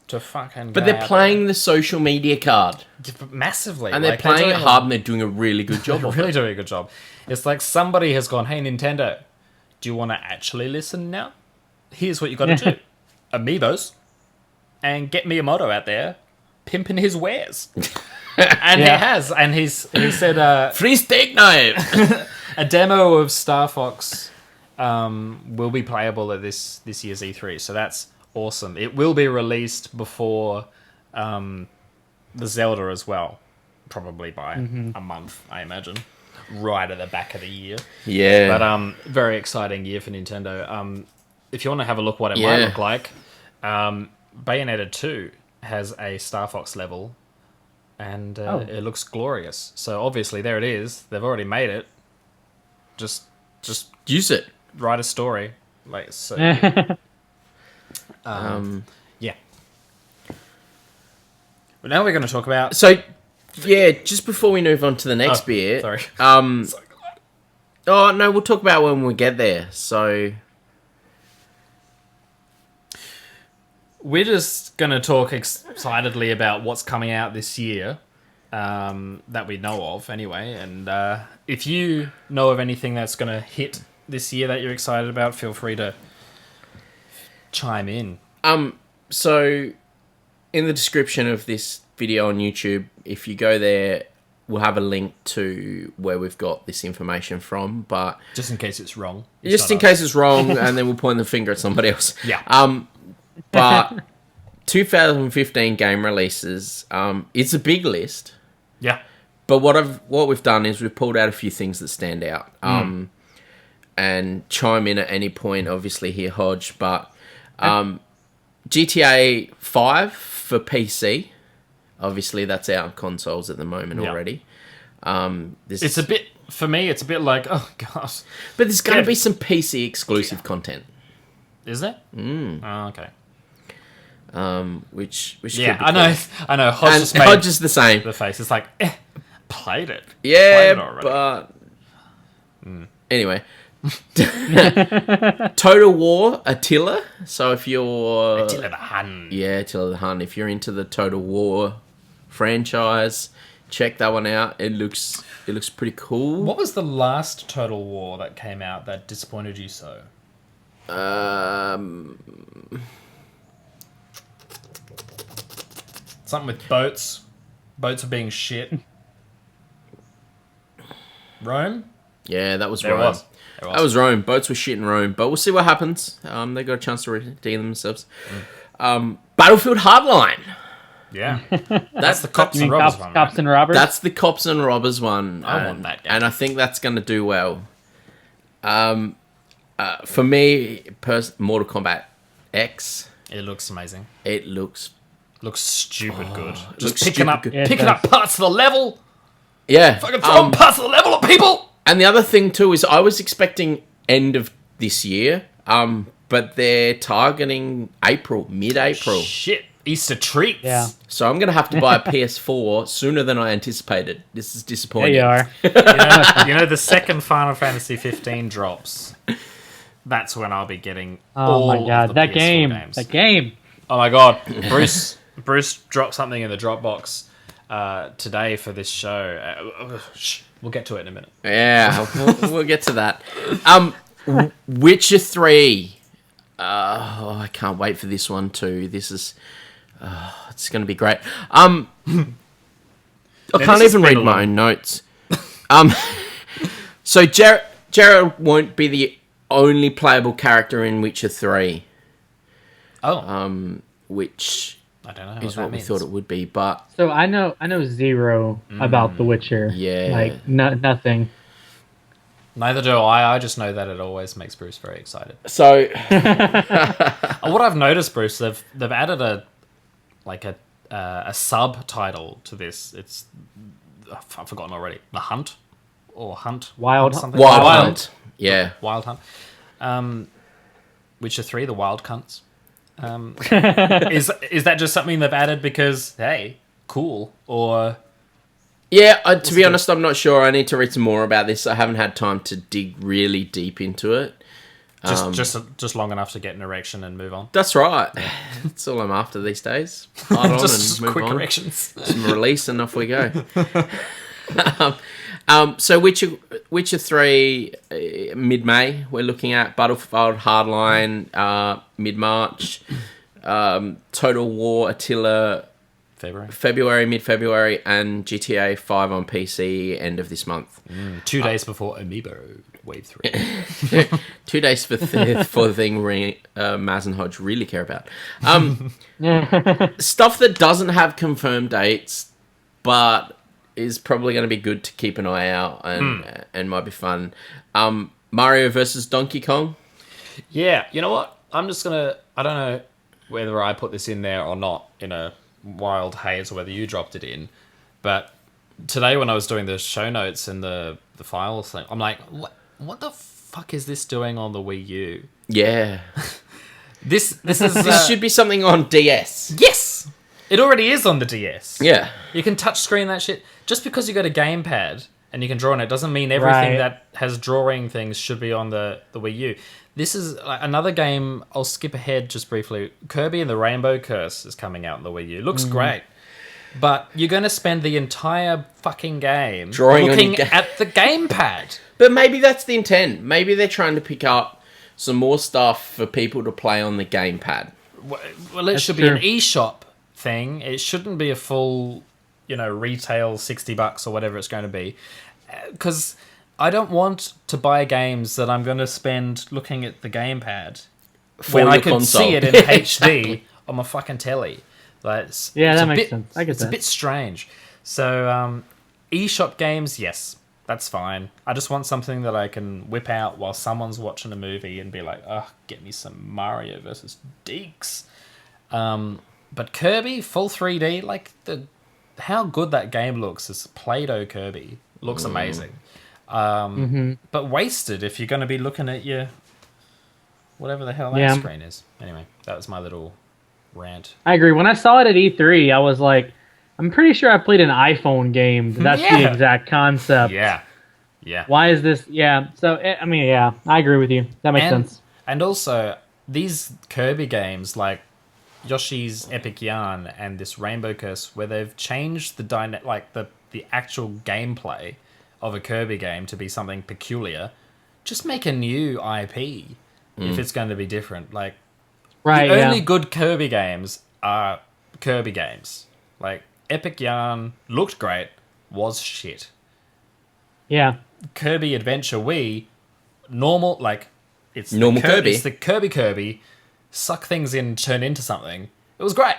to fucking But they're playing the social media card. massively. And they're playing it hard and they're doing a really good job of really it. doing a good job. It's like somebody has gone, hey, Nintendo, do you want to actually listen now? Here's what you got to do. Amiibos. And get Miyamoto out there pimping his wares. And he has. And he said... Free steak knife! a demo of Star Fox will be playable at this year's E3. So that's awesome. It will be released before the Zelda as well. Probably by a month, I imagine. Right at the back of the year. Yeah. But very exciting year for Nintendo. If you want to have a look what it might look like... Bayonetta 2 has a Star Fox level, and it looks glorious. So obviously there it is. They've already made it. Just use it. Write a story. Like so. Yeah. But now we're going to talk about. So, yeah, just before we move on to the next bit. Sorry. So glad. Oh no, we'll talk about when we get there. So. We're just going to talk excitedly about what's coming out this year that we know of, anyway. And if you know of anything that's going to hit this year that you're excited about, feel free to chime in. So, in the description of this video on YouTube, if you go there, we'll have a link to where we've got this information from. But just in case it's wrong. Just in case it's wrong, and then we'll point the finger at somebody else. Yeah. But 2015 game releases, it's a big list. Yeah. But what we've done is we've pulled out a few things that stand out. And chime in at any point, obviously here, Hodge. But GTA 5 for PC. Obviously, that's out on consoles at the moment already. It's a bit for me, it's a bit like, oh god, But there's going to be some PC exclusive content. is there? Oh, okay. Which Yeah, could be cool. I know. Hodge And just made Hodge is the same. the face. It's like, played it. Yeah, Played it already. but anyway, Total War Attila. So if you're Attila the Hun. yeah, Attila the Hun. If you're into the Total War franchise, check that one out. It looks pretty cool. What was the last Total War that came out that disappointed you so? Something with boats. Boats are being shit. Rome? Yeah, that was There it Rome. was. There it That was Rome. Boats were shit in Rome, but we'll see what happens. They got a chance to redeem themselves. Battlefield Hardline. Yeah. That's the cops You and mean robbers cops, one. cops right? and robbers? That's the cops and robbers one. I want that game. and I think that's going to do well. For me, Mortal Kombat X. It looks amazing. It looks Looks stupid good. looks Just picking stupid up good. Yeah, it picking does. up parts of the level. yeah. Fucking throwing parts of the level at people. And the other thing too is I was expecting end of this year, but they're targeting mid-April. Shit. Easter treats. Yeah. So I'm going to have to buy a PS4 sooner than I anticipated. This is There disappointing. you are. You know, the second Final Fantasy 15 drops. That's when I'll be getting Oh all my of god, the that PS4 game. games. That game. Oh my god, Bruce dropped something in the Dropbox today for this show. We'll get to it in a minute. Yeah, we'll get to that. Witcher 3. I can't wait for this one too. This is... it's going to be great. I can't this even has read been a my long- own notes. So Geralt won't be the only playable character in Witcher 3, Oh, which I don't know is what what that we means. thought it would be, but So I know zero about The Witcher. Yeah. Like nothing. Neither do I. I just know that it always makes Bruce very excited. so What I've noticed, Bruce, they've added a subtitle to this. It's I've forgotten already. The Hunt or Hunt Wild- Hunt something? Wild Hunt. Yeah. Wild Hunt. Witcher 3, the Wild Cunts. Is that just something they've added because, hey, cool? Or Yeah, to be honest, I'm not sure. I need to read some more about this. I haven't had time to dig really deep into it. just long enough to get an erection and move on? That's right. That's all I'm after these days. Hard on Just and move quick on. erections. Some release and off we go. So Witcher 3, mid-May, we're looking at Battlefield Hardline, mid-March, Total War Attila, February. mid-February, and GTA 5 on PC end of this month. 2 days before Amiibo Wave 3. 2 days for the thing Maz and Hodge really care about. Stuff that doesn't have confirmed dates, but is probably going to be good to keep an eye out and might be fun. Mario versus Donkey Kong. Yeah, you know what? I'm just gonna. I don't know whether I put this in there or not in a wild haze or whether you dropped it in, but today when I was doing the show notes and the file thing, I'm like, what the fuck is this doing on the Wii U? Yeah. This is This should be something on DS. yes. It already is on the DS. Yeah. You can touch screen that shit. Just because you got a gamepad and you can draw on it doesn't mean everything Right. that has drawing things should be on the Wii U. This is another game. I'll skip ahead just briefly. Kirby and the Rainbow Curse is coming out on the Wii U. Looks great. But you're going to spend the entire fucking game Drawing on looking your at the gamepad. But maybe that's the intent. Maybe they're trying to pick up some more stuff for people to play on the gamepad. Well, it should be true. an eShop thing. It shouldn't be a full, retail $60 or whatever it's going to be. Because I don't want to buy games that I'm going to spend looking at the gamepad when I your can console. see it in HD on my fucking telly. Like, Yeah, it's that a makes bit- sense. I get It's a that. bit strange. So, eShop games, yes, that's fine. I just want something that I can whip out while someone's watching a movie and be like, oh, get me some Mario versus Deeks. But Kirby, full 3D, like how good that game looks is Play-Doh Kirby. Looks amazing. But wasted if you're going to be looking at your whatever the hell that Yeah. screen is. Anyway, that was my little rant. I agree. When I saw it at E3, I was like, I'm pretty sure I played an iPhone game. That's Yeah. the exact concept. Yeah. Why is this? Yeah. So, I mean, yeah, I agree with you. That makes sense. And also, these Kirby games, like Yoshi's Epic Yarn and this Rainbow Curse, where they've changed the the actual gameplay of a Kirby game to be something peculiar, just make a new IP if it's going to be different. Like, Right, the yeah. only good Kirby games are Kirby games. Like, Epic Yarn looked great, was shit. Yeah. Kirby Adventure Wii, normal, like, it's Normal Kirby. It's the Kirby, suck things in, turn into something. It was great.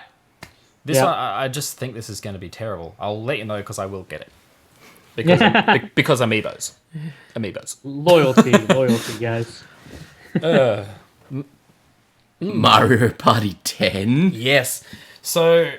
This Yeah. one, I just think this is going to be terrible. I'll let you know because I will get it. Because amiibos. Amiibos. Loyalty, guys. Mario Party 10. Yes. So,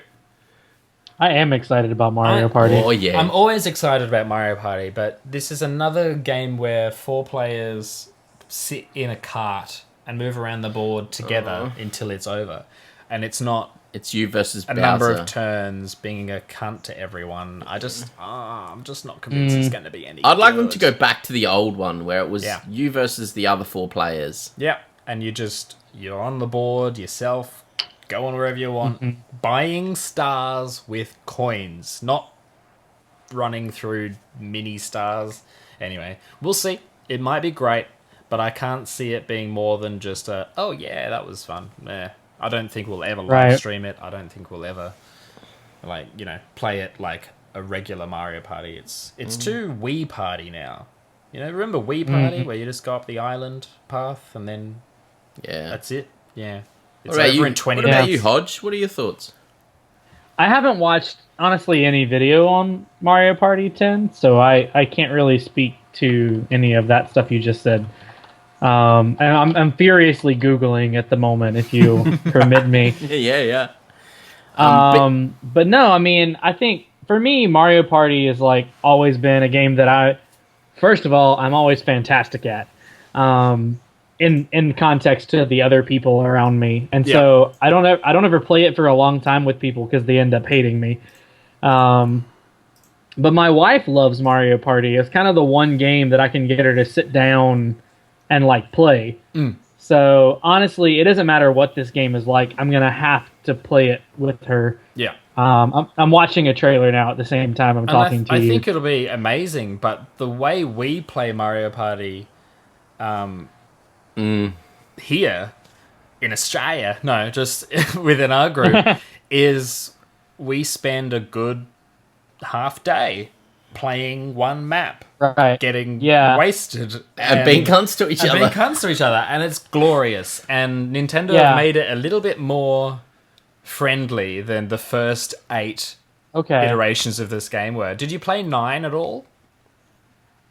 I am excited about Mario Party. Oh, yeah. I'm always excited about Mario Party, but this is another game where 4 players sit in a cart and move around the board together until it's over. And it's not It's you versus a Bowser. number of turns being a cunt to everyone. I'm just not convinced it's going to be any I'd like them good. to go back to the old one where it was Yeah. you versus the other 4 players. Yeah, and you're on the board yourself, going wherever you want, buying stars with coins, not running through mini stars. Anyway, we'll see. It might be great, but I can't see it being more than just a, oh yeah, that was fun. I don't think we'll ever live stream it. I don't think we'll ever, play it like a regular Mario Party. It's too Wii Party now. Remember Wii Party where you just go up the island path and then Yeah. that's it? Yeah. It's What about over you? in 20 What about minutes. you, Hodge? What are your thoughts? I haven't watched, honestly, any video on Mario Party 10, so I can't really speak to any of that stuff you just said. And I'm furiously Googling at the moment, if you permit me. Yeah. But no, I mean, I think for me, Mario Party has like always been a game that first of all, I'm always fantastic at. In context to the other people around me, and so I don't ever play it for a long time with people because they end up hating me. But my wife loves Mario Party. It's kind of the one game that I can get her to sit down and like play. So honestly, it doesn't matter what this game is like. I'm gonna have to play it with her. Yeah. I'm watching a trailer now at the same time I'm talking to you. I think it'll be amazing, but the way we play Mario Party here in Australia, no, just within our group, is we spend a good half day playing one map, right. getting Yeah. wasted And being cunts to each and being other. cunts to each other, and it's glorious. And Nintendo Yeah. have made it a little bit more friendly than the first 8 Okay. iterations of this game were. Did you play 9 at all?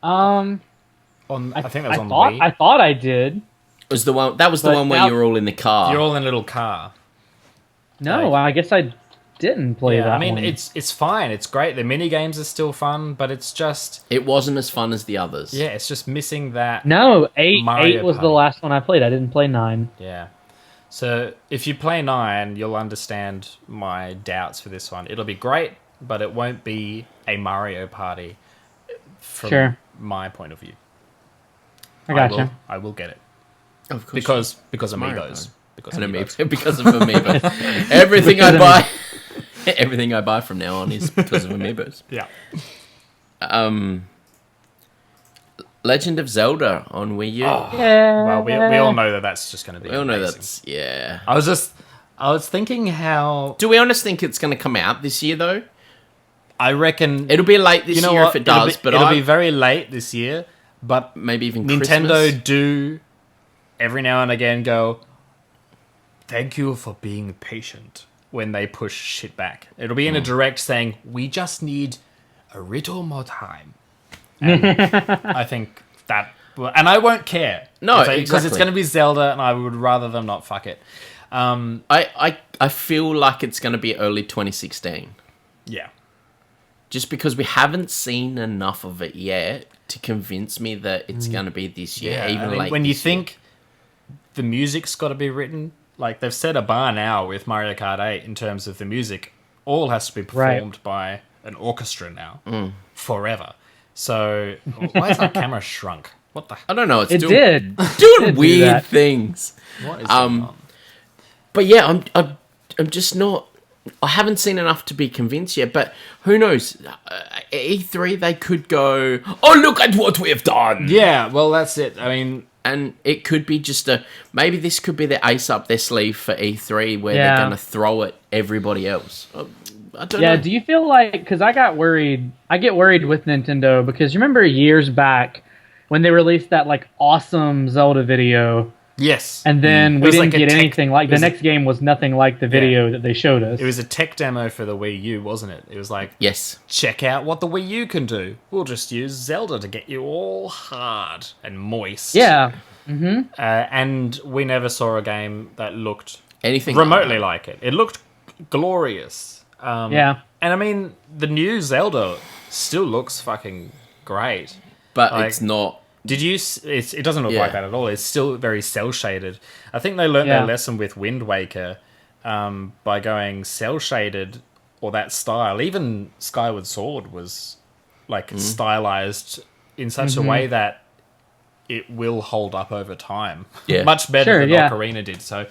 I I think that was on the thought Wii. I thought I did. Was the one that was the But one where now- you were all in the car? You're all in a little car. No, Like- I guess I didn't play that. I mean, one. it's fine. It's great. The mini games are still fun, but it's just It wasn't as fun as the others. it's just missing that. no 8. Mario 8 was the Party. last one I played. I didn't play 9. Yeah. So if you play 9, you'll understand my doubts for this one. It'll be great, but it won't be a Mario Party from Sure. my point of view. I gotcha. I will get it Of course. because Mario amiibos. Party. Because And amiibos. amiibo, because of amiibo. Everything I buy, everything I buy from now on is because of amiibos. Yeah. Legend of Zelda on Wii U. Yeah. Well, we all know that that's just going to be. we all know amazing. that's yeah. I was thinking how Do we honestly think it's going to come out this year though? I reckon It'll be late this you know year what? if it does, but it'll I be very late this year. But maybe even Nintendo Christmas. do every now and again go, thank you for being patient when they push shit back. It'll be in a direct saying, we just need a little more time. And I think that, and I won't care. No, because exactly. it's going to be Zelda, and I would rather them not fuck it. I feel like it's going to be early 2016. Yeah. Just because we haven't seen enough of it yet. to convince me that it's going to be this year. Yeah, even I mean, late when you this year. think the music's got to be written, like they've set a bar now with Mario Kart 8 in terms of the music, all has to be performed by an orchestra now forever. So why is our camera shrunk? What the? I don't know. It's It doing, did. doing It did do weird that. things. What is going on? But yeah, I'm just not. I haven't seen enough to be convinced yet. But who knows? E3 they could go. Oh, look at what we have done. Yeah, well that's it. I mean, And it could be just maybe this could be the ace up their sleeve for E3 where Yeah. they're going to throw at everybody else. I don't Yeah, know. do you feel like, because I get worried with Nintendo, because you remember years back when they released that like awesome Zelda video, yes. and then It we was didn't like a get tech- anything like, it the was a- next game was nothing like the video that they showed us. It was a tech demo for the Wii U, wasn't it? It was like, Yes. check out what the Wii U can do. We'll just use Zelda to get you all hard and moist. Yeah. And we never saw a game that looked Anything remotely like like it. It looked glorious. Yeah. And I mean, the new Zelda still looks fucking great. that. But like- it's not. Did you? It doesn't look Yeah. like that at all. It's still very cell shaded. I think they learned Yeah. their lesson with Wind Waker by going cell shaded or that style. Even Skyward Sword was like stylized in such a way that it will hold up over time. Yeah. Much better Sure, than yeah. Ocarina did. So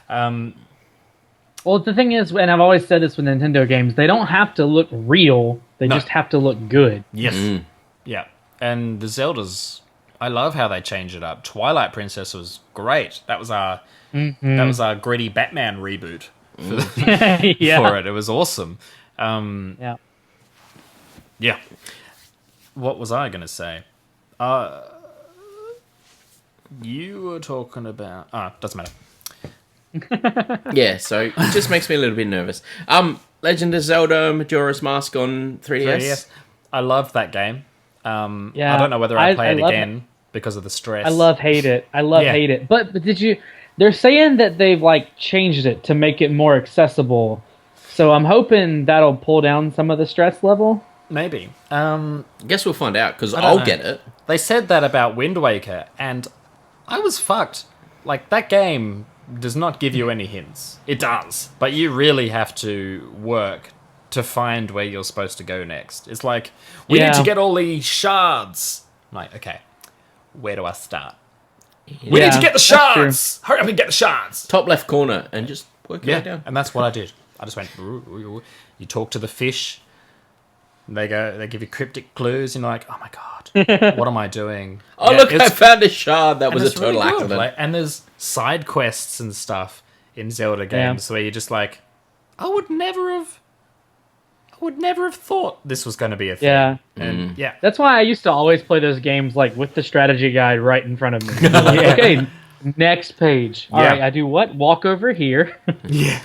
Well, the thing is, and I've always said this with Nintendo games, they don't have to look real. They No. just have to look good. yes, yeah. And the Zeldas, I love how they change it up. Twilight Princess was great. That was our gritty Batman reboot Yeah. for it. It was awesome. Yeah. Yeah. What was I going to say? You were talking about... doesn't matter. Yeah, so it just makes me a little bit nervous. Legend of Zelda Majora's Mask on 3DS. 3DS. I loved that game. Yeah. I don't know whether I play it love again because of the stress. I love hate it. Yeah. Hate it. But did you? They're saying that they've like changed it to make it more accessible. So I'm hoping that'll pull down some of the stress level. Maybe. Guess we'll find out because don't I'll know. get it. They said that about Wind Waker, and I was fucked. Like, that game does not give you any hints. It does, but you really have to work to find where you're supposed to go next. It's like, we need to get all these shards. I'm like, okay, where do I start? We need to get the that's true. shards! Hurry up and get the shards! Top left corner and just work it Yeah, down. and that's what I did. I just went, you talk to the fish, they give you cryptic clues, and you're like, oh my god, what am I doing? Oh, Yeah, look, I it's- found a shard. That and was a it's really total good, accident. like, and there's side quests and stuff in Zelda games where you're just like, I would never have thought this was going to be a thing. Yeah. And yeah. That's why I used to always play those games like with the strategy guide right in front of me. Like, okay, next page. All Yeah. right, I do what? Walk over here. Yeah.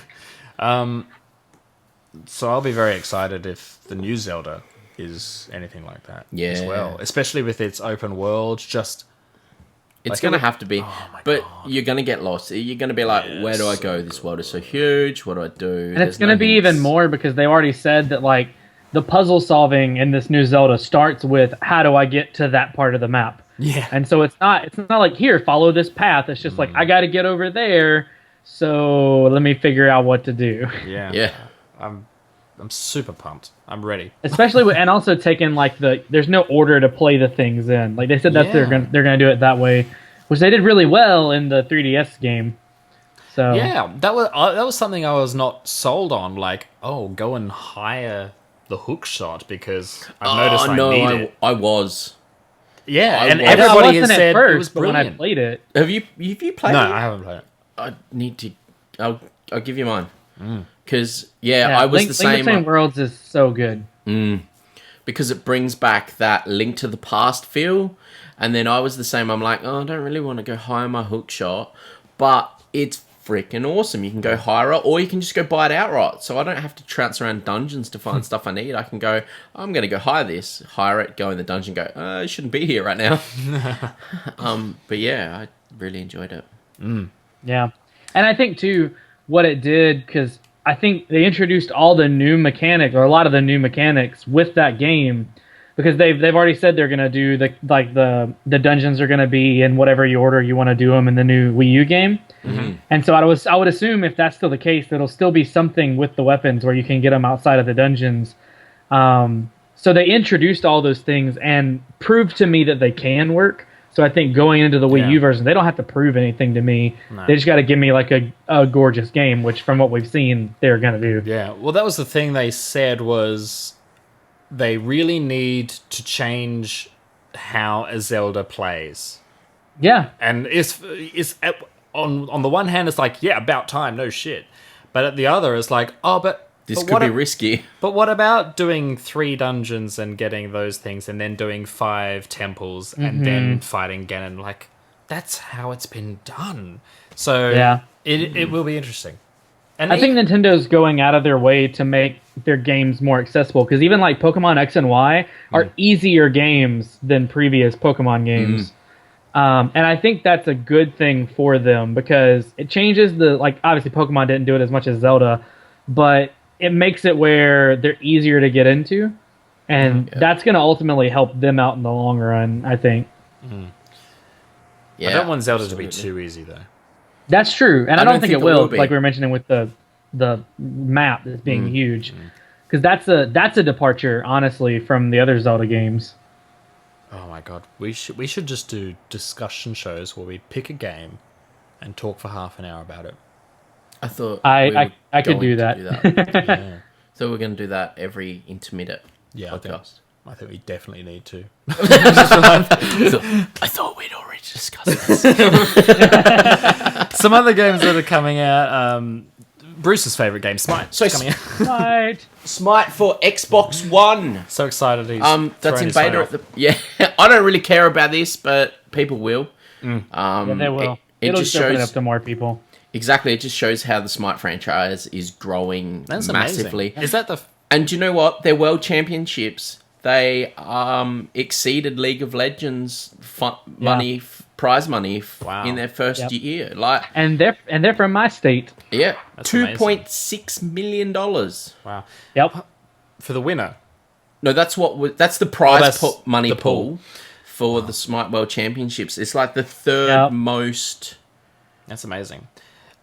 So I'll be very excited if the new Zelda is anything like that as Yeah. well. Especially with its open world, just It's like, going to it would- have to be. my But God. you're going to get lost. You're going to be like, where do I go? This world is so huge. What do I do? And it's going to be even more because they already said that like the puzzle solving in this new Zelda starts with how do I get to that part of the map. yeah. And so it's not like here, follow this path. It's just like I got to get over there. So let me figure out what to do. Yeah. Yeah. I'm super pumped. I'm ready. Especially with, and also taking like there's no order to play the things in. Like they said that they're Yeah. gonna do it that way, which they did really well in the 3DS game. So Yeah, that was something I was not sold on. Like, oh, go and hire the hook shot because I've noticed I need it. I was. Yeah, I and was. I everybody has wasn't said at first, it was but when I brilliant. played it, Have you played No, it? I haven't played it. I need to. I'll give you mine. Because I was Link, the same. Link Between Worlds is so good. Because it brings back that Link to the Past feel. And then I was the same. I'm like, oh, I don't really want to go hire my hook shot. But it's freaking awesome. You can go hire it, or you can just go buy it outright. So I don't have to trounce around dungeons to find stuff I need. I can go, I'm going to go hire this, hire it, go in the dungeon, go, I shouldn't be here right now. But yeah, I really enjoyed it. Yeah. And I think, too, what it did, because I think they introduced all the new mechanics, or a lot of the new mechanics with that game. because they've already said they're gonna do the dungeons are gonna be in whatever you order you want to do them in the new Wii U game. And so I would assume if that's still the case, there'll still be something with the weapons where you can get them outside of the dungeons. So they introduced all those things and proved to me that they can work. So I think going into the Wii U version, they don't have to prove anything to me. No. They just got to give me like a gorgeous game, which from what we've seen, they're going to do. Yeah, well, that was the thing they said was they really need to change how a Zelda plays. Yeah. And it's on the one hand, it's like, yeah, about time, no shit. But at the other, it's like, oh, but... This could be risky. But what about doing 3 dungeons and getting those things and then doing 5 temples and then fighting Ganon? Like, that's how it's been done. So it will be interesting. And I think Nintendo's going out of their way to make their games more accessible, because even like Pokemon X and Y are easier games than previous Pokemon games. And I think that's a good thing for them, because it changes the, like, obviously Pokemon didn't do it as much as Zelda, but it makes it where they're easier to get into, and that's going to ultimately help them out in the long run, I think. Yeah, I don't want Zelda to be too easy, though. That's true, and I don't think it will like we were mentioning with the map as being huge, because that's a departure, honestly, from the other Zelda games. Oh my god, we should just do discussion shows where we pick a game and talk for half an hour about it. I thought I could do that. Yeah. So we're going to do that every intermittent podcast. I think we definitely need to. I thought we'd already discussed this. Some other games that are coming out. Bruce's favorite game, Smite. So coming out. Smite for Xbox One. So excited he's that's in beta at the... Yeah, I don't really care about this, but people will. Yeah, they will. It'll just open it up to more people. Exactly, it just shows how the Smite franchise is growing massively. Amazing. Is that the... And do you know what? Their World Championships, they exceeded League of Legends prize money in their first year. Like, and they're from my state. Yeah, $2.6 million. Wow. Yep. For the winner. No, that's the prize money pool for the Smite World Championships. It's like the third most. That's amazing.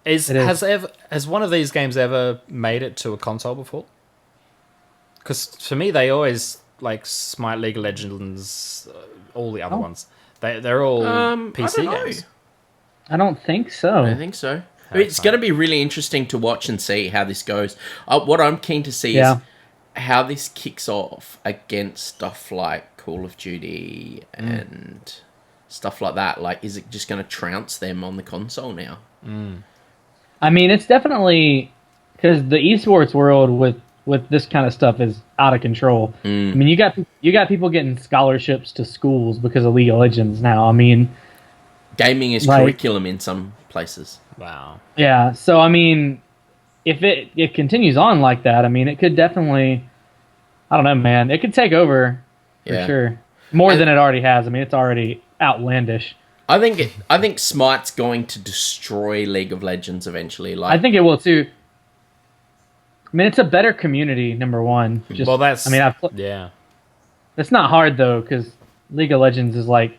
Has one of these games ever made it to a console before? Because for me, they always like Smite, League of Legends, all the other ones. They're all PC games. I don't think so. I don't think so. It's going to be really interesting to watch and see how this goes. What I'm keen to see is how this kicks off against stuff like Call of Duty and stuff like that. Like, is it just going to trounce them on the console now? I mean, it's definitely, because the esports world with this kind of stuff is out of control. I mean, you got people getting scholarships to schools because of League of Legends now. I mean, gaming is curriculum in some places. Wow. Yeah. So I mean, if it continues on like that, I mean, it could definitely, I don't know, man, it could take over for sure. More than it already has. I mean, it's already outlandish. I think Smite's going to destroy League of Legends eventually. Like, I think it will too. I mean, it's a better community, number one. Well, that's... I mean, it's not hard, though, because League of Legends is, like,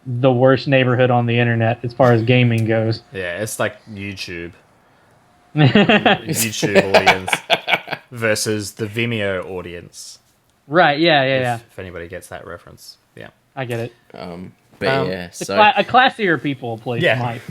the worst neighborhood on the internet as far as gaming goes. Yeah, it's like YouTube. YouTube audience versus the Vimeo audience. Right, yeah. If anybody gets that reference. Yeah. I get it. A classier people play Smite.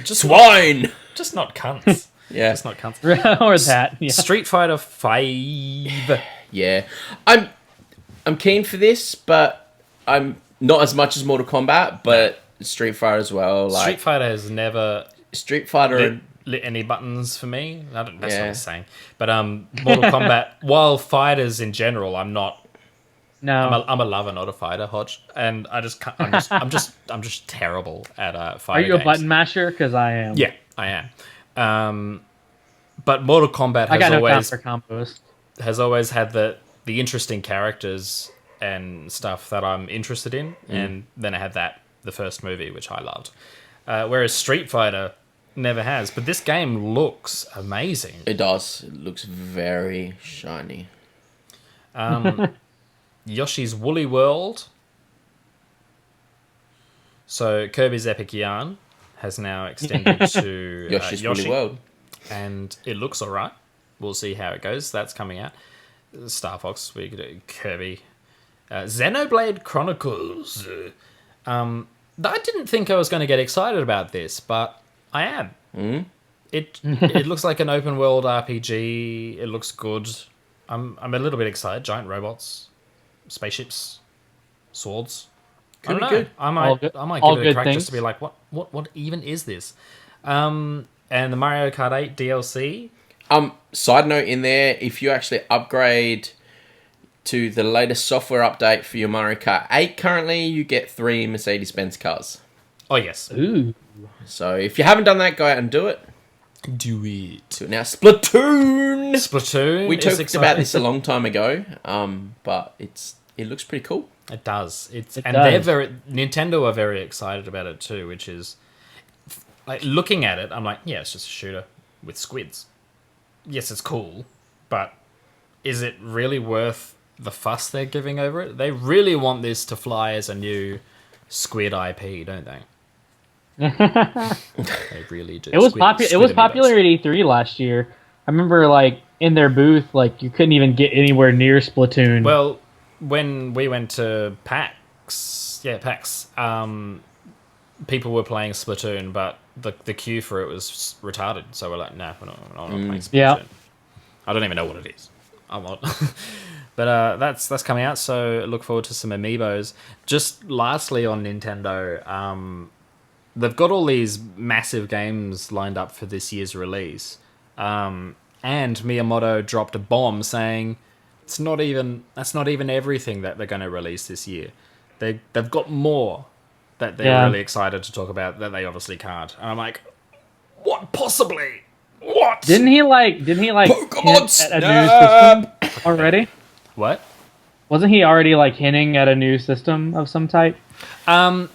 Just swine! Just not cunts. Yeah. Just not cunts. Or that. Yeah. Street Fighter 5. Yeah. I'm keen for this, but I'm not as much as Mortal Kombat, but Street Fighter as well. Like, Street Fighter has never lit any buttons for me. That's what I'm saying. But Mortal Kombat, while fighters in general, I'm not. No, I'm a lover, not a fighter, Hodge, and I just can't, I'm just terrible at fighter. Are you a games. button masher? Because I am. Yeah, I am. But Mortal Kombat has always had the interesting characters and stuff that I'm interested in, and then I had the first movie, which I loved. Whereas Street Fighter never has. But this game looks amazing. It does. It looks very shiny. Yoshi's Woolly World. So Kirby's Epic Yarn has now extended to Yoshi's Yoshi, Woolly World. and it looks alright. We'll see how it goes. That's coming out. Star Fox, we could do Kirby. Xenoblade Chronicles. I didn't think I was going to get excited about this, but I am. It looks like an open world RPG. It looks good. I'm a little bit excited. Giant robots, spaceships, swords. Could I be don't know. good. I might all give it a good crack things. just to be like, what even is this? And the Mario Kart 8 DLC. Side note in there, if you actually upgrade to the latest software update for your Mario Kart 8 currently, you get 3 Mercedes-Benz cars. Oh yes, Ooh. So if you haven't done that, go out and do it. do it. Do it now. Splatoon! Splatoon. We is talked exciting. about this a long time ago, but it looks pretty cool. It does. does. Nintendo are very excited about it too, which is like looking at it. I'm like, yeah, it's just a shooter with squids. Yes, it's cool, but is it really worth the fuss they're giving over it? They really want this to fly as a new Squid IP, don't they? They really do. It was Squid It was amiibos. popular at E3 last year. I remember, like, in their booth, like, you couldn't even get anywhere near Splatoon. Well, when we went to PAX, people were playing Splatoon, but the queue for it was retarded. So we're like, nah, we're not playing Splatoon. Yeah. I don't even know what it is. I'm not. But that's coming out, so look forward to some amiibos. Just lastly on Nintendo, they've got all these massive games lined up for this year's release. And Miyamoto dropped a bomb saying that's not even everything that they're going to release this year. They've got more that they're really excited to talk about that they obviously can't. And I'm like, what possibly? What? Didn't he Pokemon hint at a new system already? What? Wasn't he already like hinting at a new system of some type? No.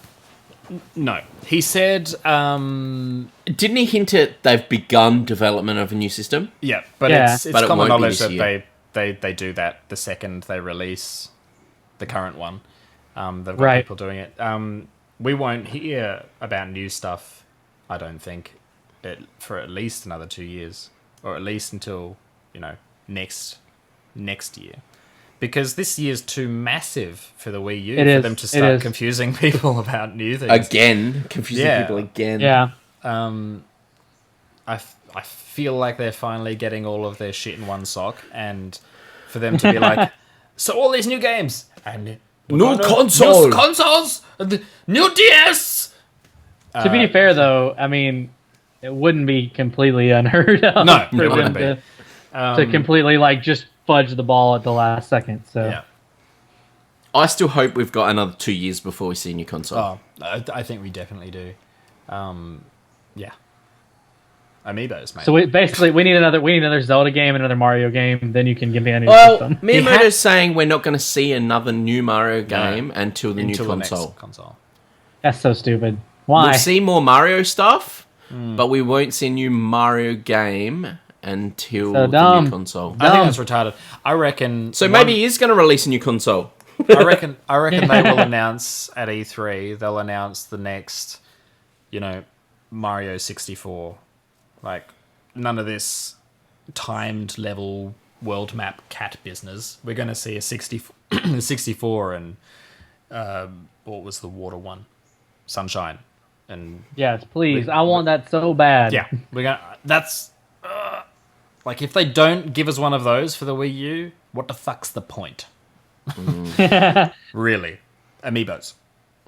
He said, Didn't he hint at they've begun development of a new system? yeah, but Yeah. it's But it common won't be knowledge this that year. they do that the second they release the current one. They've got Right. people doing it. We won't hear about new stuff, I don't think, for at least another 2 years, or at least until next year, because this year's too massive for the Wii U It for is. them to It start is. confusing people about new things. Again, confusing Yeah. people again. Yeah. I feel like they're finally getting all of their shit in one sock, and for them to be like, so all these new games and New console! new consoles, new DS. To be fair, though, I mean, it wouldn't be completely unheard of No, for it them wouldn't to completely like just fudge the ball at the last second. So Yeah. I still hope we've got another 2 years before we see a new console. Oh, I think we definitely do. Yeah. Amiibos, mate. So we need another Zelda game, another Mario game. Then you can give me a new Well, system. Miyamoto's saying we're not going to see another new Mario game until the new Until the next console. console. That's so stupid. Why? We'll see more Mario stuff, but we won't see a new Mario game until So the dumb. new console. I think that's retarded. I reckon. So maybe he is going to release a new console. I reckon they will announce at E3. They'll announce the next, Mario 64. Like, none of this timed level world map cat business. We're going to see a 64 and what was the water one? Sunshine. And Yes, please. I want that so bad. yeah, we're going. That's like, if they don't give us one of those for the Wii U, what the fuck's the point? Really, Amiibos.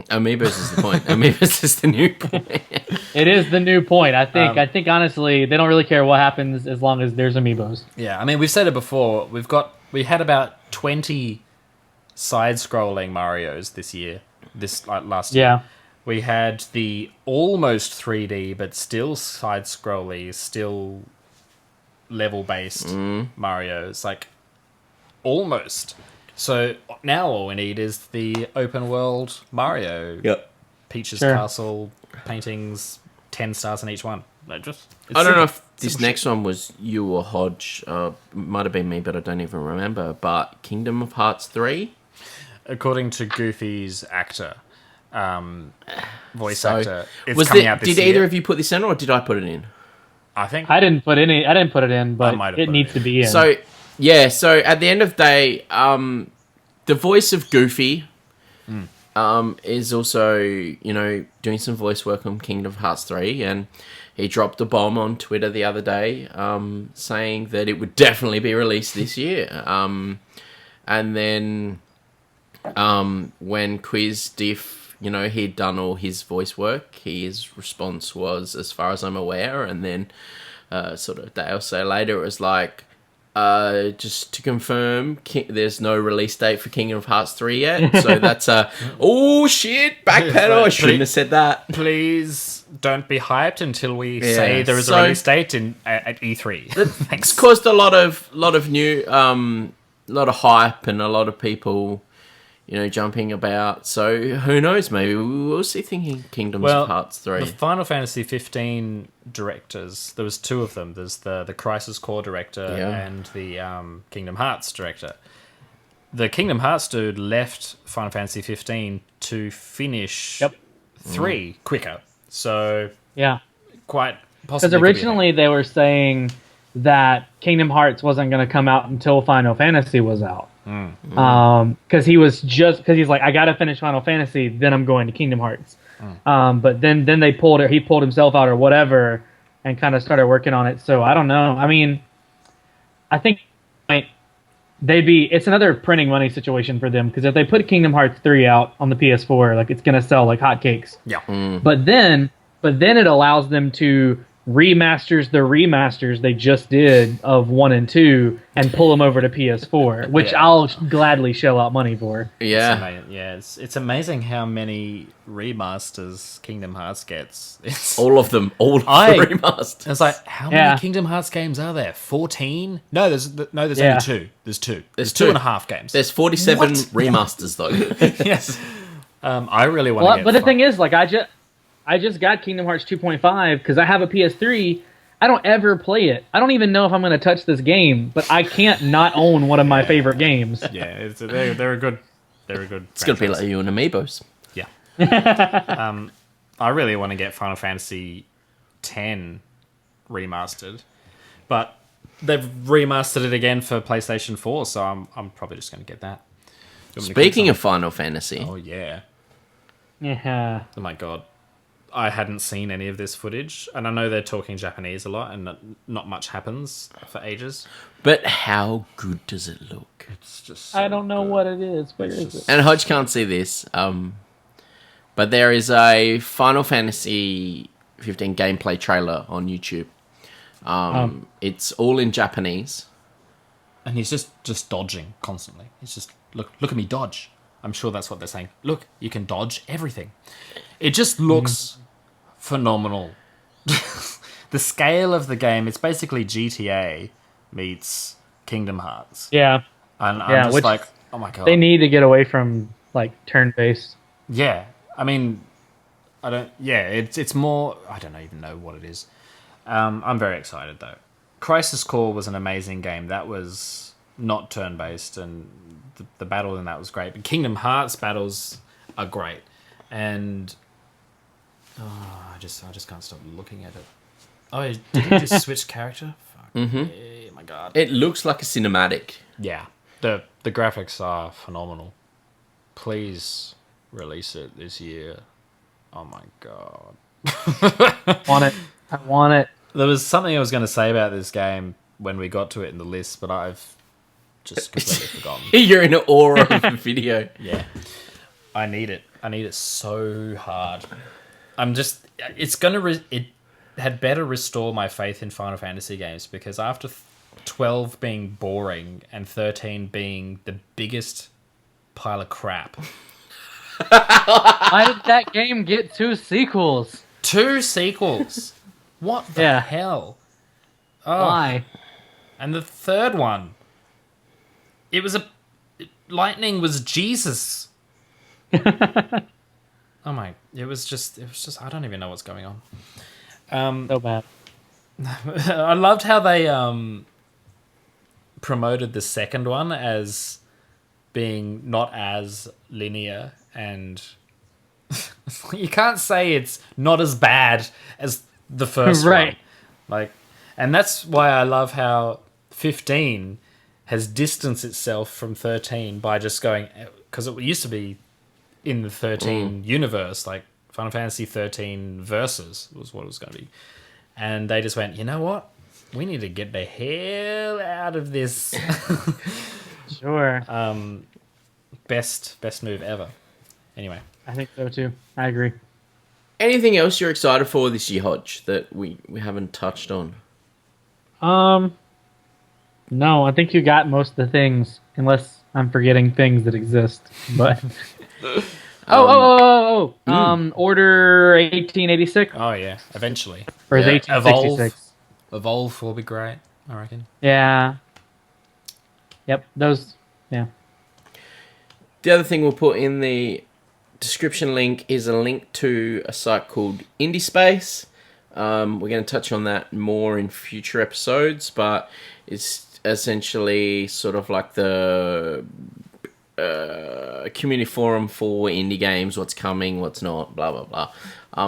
Amiibos is the point. Amiibos is the new point. It is the new point. I think honestly, they don't really care what happens as long as there's amiibos. Yeah, I mean, we've said it before. We had about 20 side-scrolling Marios this year. Last year. Yeah. We had the almost 3D, but still side-scrolly, still level-based Marios. Like, almost. So now all we need is the open-world Mario. Yep. Peach's Sure. Castle paintings, 10 stars in each one. Like, just I don't know if this simple next one was you or Hodge. Might have been me, but I don't even remember. But Kingdom of Hearts 3? according to Goofy's actor, voice actor, it's was coming out this did year. either of you put this in, or did I put it in? I think I didn't put it in, might but have it put needs it to be in. So at the end of the day, the voice of Goofy is also, doing some voice work on Kingdom Hearts 3, and he dropped a bomb on Twitter the other day, saying that it would definitely be released this year. And then when Quiz Diff, he'd done all his voice work, his response was, as far as I'm aware, and then sort of a day or so later, it was like, just to confirm, there's no release date for Kingdom of Hearts 3 yet. So that's oh shit, backpedal. I shouldn't have said that. Please don't be hyped until we say there is a release date at E3. It's caused a lot of new, lot of hype and a lot of people, jumping about. So who knows? Maybe we will see Kingdoms of Hearts 3. The Final Fantasy 15 directors, there was two of them. There's the Crisis Core director and the Kingdom Hearts director. The Kingdom Hearts dude left Final Fantasy 15 to finish 3 quicker. So yeah, quite possibly. Because originally they were saying that Kingdom Hearts wasn't going to come out until Final Fantasy was out. Because he's like, I gotta finish Final Fantasy, then I'm going to Kingdom Hearts. But then he pulled himself out or whatever, and kind of started working on it. So I don't know. I mean, I think it's another printing money situation for them, because if they put Kingdom Hearts 3 out on the PS4, like, it's gonna sell like hotcakes. Yeah. But then it allows them to remasters they just did of 1 and 2 and pull them over to PS4, which I'll gladly shell out money for. Yeah. It's amazing how many remasters Kingdom Hearts gets. All of them, remasters. It's like, how many Kingdom Hearts games are there? 14? No, there's only 2. There's 2. There's 2.5 games. There's 47 remasters though. Yes. I really want to get. But the thing is, like, I just got Kingdom Hearts 2.5 because I have a PS3. I don't ever play it. I don't even know if I'm going to touch this game, but I can't not own one of my favorite games. Yeah, they're a good. It's going to be like you and Amiibos. Yeah. I really want to get Final Fantasy X remastered, but they've remastered it again for PlayStation 4, so I'm probably just going to get that. Speaking of Final Fantasy. Oh yeah. Yeah. Oh my god. I hadn't seen any of this footage, and I know they're talking Japanese a lot, and not much happens for ages. But how good does it look? It's just I don't know what it is. Where is it? And Hodge can't see this, but there is a Final Fantasy 15 gameplay trailer on YouTube. It's all in Japanese. And he's just dodging constantly. He's just, look at me dodge. I'm sure that's what they're saying. Look, you can dodge everything. It just looks phenomenal. The scale of the game, it's basically GTA meets Kingdom Hearts. Yeah. And I'm just like, oh my god. They need to get away from, like, turn-based. Yeah. I mean, it's more, I don't even know what it is. I'm very excited, though. Crisis Core was an amazing game. That was not turn-based, and the battle in that was great. But Kingdom Hearts battles are great. And I just can't stop looking at it. Oh, did he just switch character? Fuck. Oh my god. It looks like a cinematic. Yeah. The graphics are phenomenal. Please release it this year. Oh my god. I want it. There was something I was going to say about this game when we got to it in the list, but I've just completely forgotten. You're in awe of the video. Yeah. I need it. I need it so hard. It had better restore my faith in Final Fantasy games, because after 12 being boring and 13 being the biggest pile of crap. Why did that game get 2 sequels? 2 sequels? What the hell? Oh. Why? And the third one, Lightning was Jesus. Oh my! It was just. I don't even know what's going on. So bad. I loved how they promoted the second one as being not as linear, and you can't say it's not as bad as the first Right. one. Like, and that's why I love how 15 has distanced itself from 13 by just going, because it used to be in the 13 universe, like Final Fantasy 13 Versus was what it was going to be. And they just went, you know what? We need to get the hell out of this. Sure. Best move ever. Anyway. I think so too. I agree. Anything else you're excited for this year, Hodge, that we haven't touched on? No, I think you got most of the things, unless I'm forgetting things that exist. But Order 1886 Oh, yeah. Eventually. or is Yeah. 1866? Evolve will be great, I reckon. Yeah. Yep. Those. Yeah. The other thing we'll put in the description link is a link to a site called Indie Space. We're going to touch on that more in future episodes, but it's essentially sort of like the community forum for indie games, what's coming, what's not, blah, blah, blah.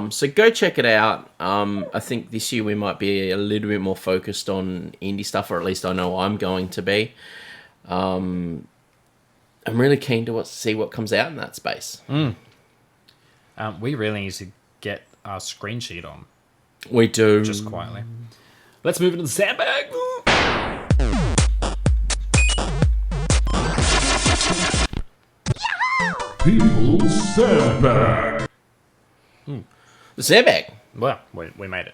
So go check it out. I think this year we might be a little bit more focused on indie stuff, or at least I know I'm going to be. I'm really keen to see what comes out in that space. We really need to get our screen sheet on, We do. just quietly. Let's move into the sandbag. People's Sandbag. The sandbag. Well, we made it.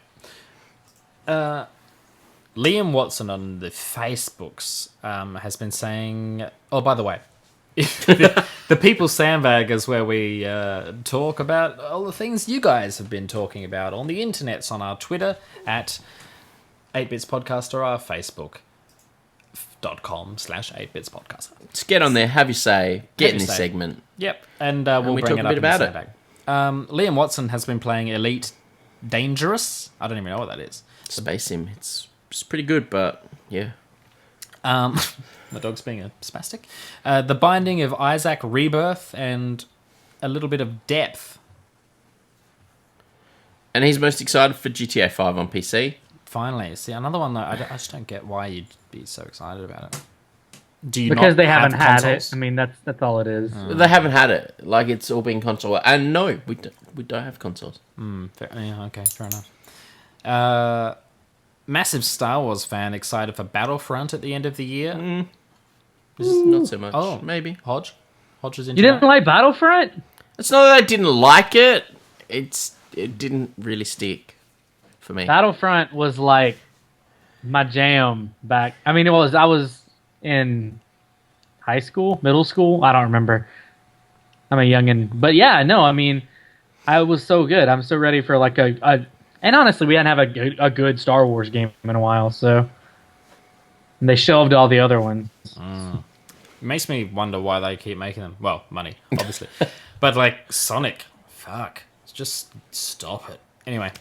Liam Watson on the Facebooks has been saying... Oh, by the way, the People's Sandbag is where we talk about all the things you guys have been talking about on the internets, on our Twitter at 8bits podcast, or our Facebook.com/8bitspodcast. Just get on there, have your say, get in your this say. segment. Yep, and we'll we bring talk it a up bit in the about it. sandbag. Liam Watson has been playing Elite Dangerous. I don't even know what that is. Space Sim. It's pretty good, but yeah. My dog's being a spastic. The Binding of Isaac Rebirth, and a little bit of Depth. And he's most excited for GTA 5 on PC. Finally, see, another one that I just don't get why you'd be so excited about it. Do you Because not they have haven't had consoles? it. I mean, that's all it is. They haven't had it. Like, it's all been console. And no, we don't have consoles. Yeah, okay, fair enough. Massive Star Wars fan excited for Battlefront at the end of the year. Not so much. Oh. Maybe. Hodge is into You didn't that? like Battlefront? It's not that I didn't like it. It didn't really stick for me. Battlefront was like my jam back. I mean, I was in high school, middle school. I don't remember. I'm a youngin', but yeah, no. I mean, I was so good. I'm so ready for like a and honestly, we hadn't have a good Star Wars game in a while, so and they shelved all the other ones. It makes me wonder why they keep making them. Well, money, obviously. But, like, Sonic, fuck. Just stop it. Anyway.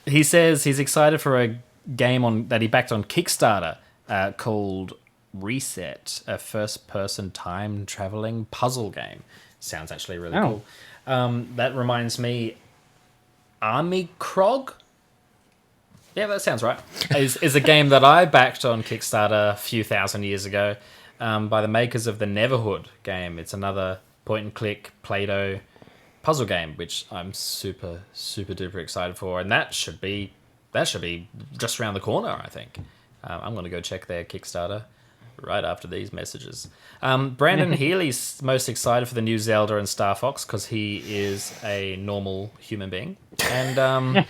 He says he's excited for a game that he backed on Kickstarter called Reset, a first-person time-traveling puzzle game. Sounds actually really cool. That reminds me, Army Krog? Yeah, that sounds right. Is a game that I backed on Kickstarter a few thousand years ago by the makers of the Neverhood game. It's another point-and-click Play-Doh puzzle game, which I'm super, super duper excited for, and that should be just around the corner, I think. I'm going to go check their Kickstarter right after these messages. Brandon Healy's most excited for the new Zelda and Star Fox because he is a normal human being. And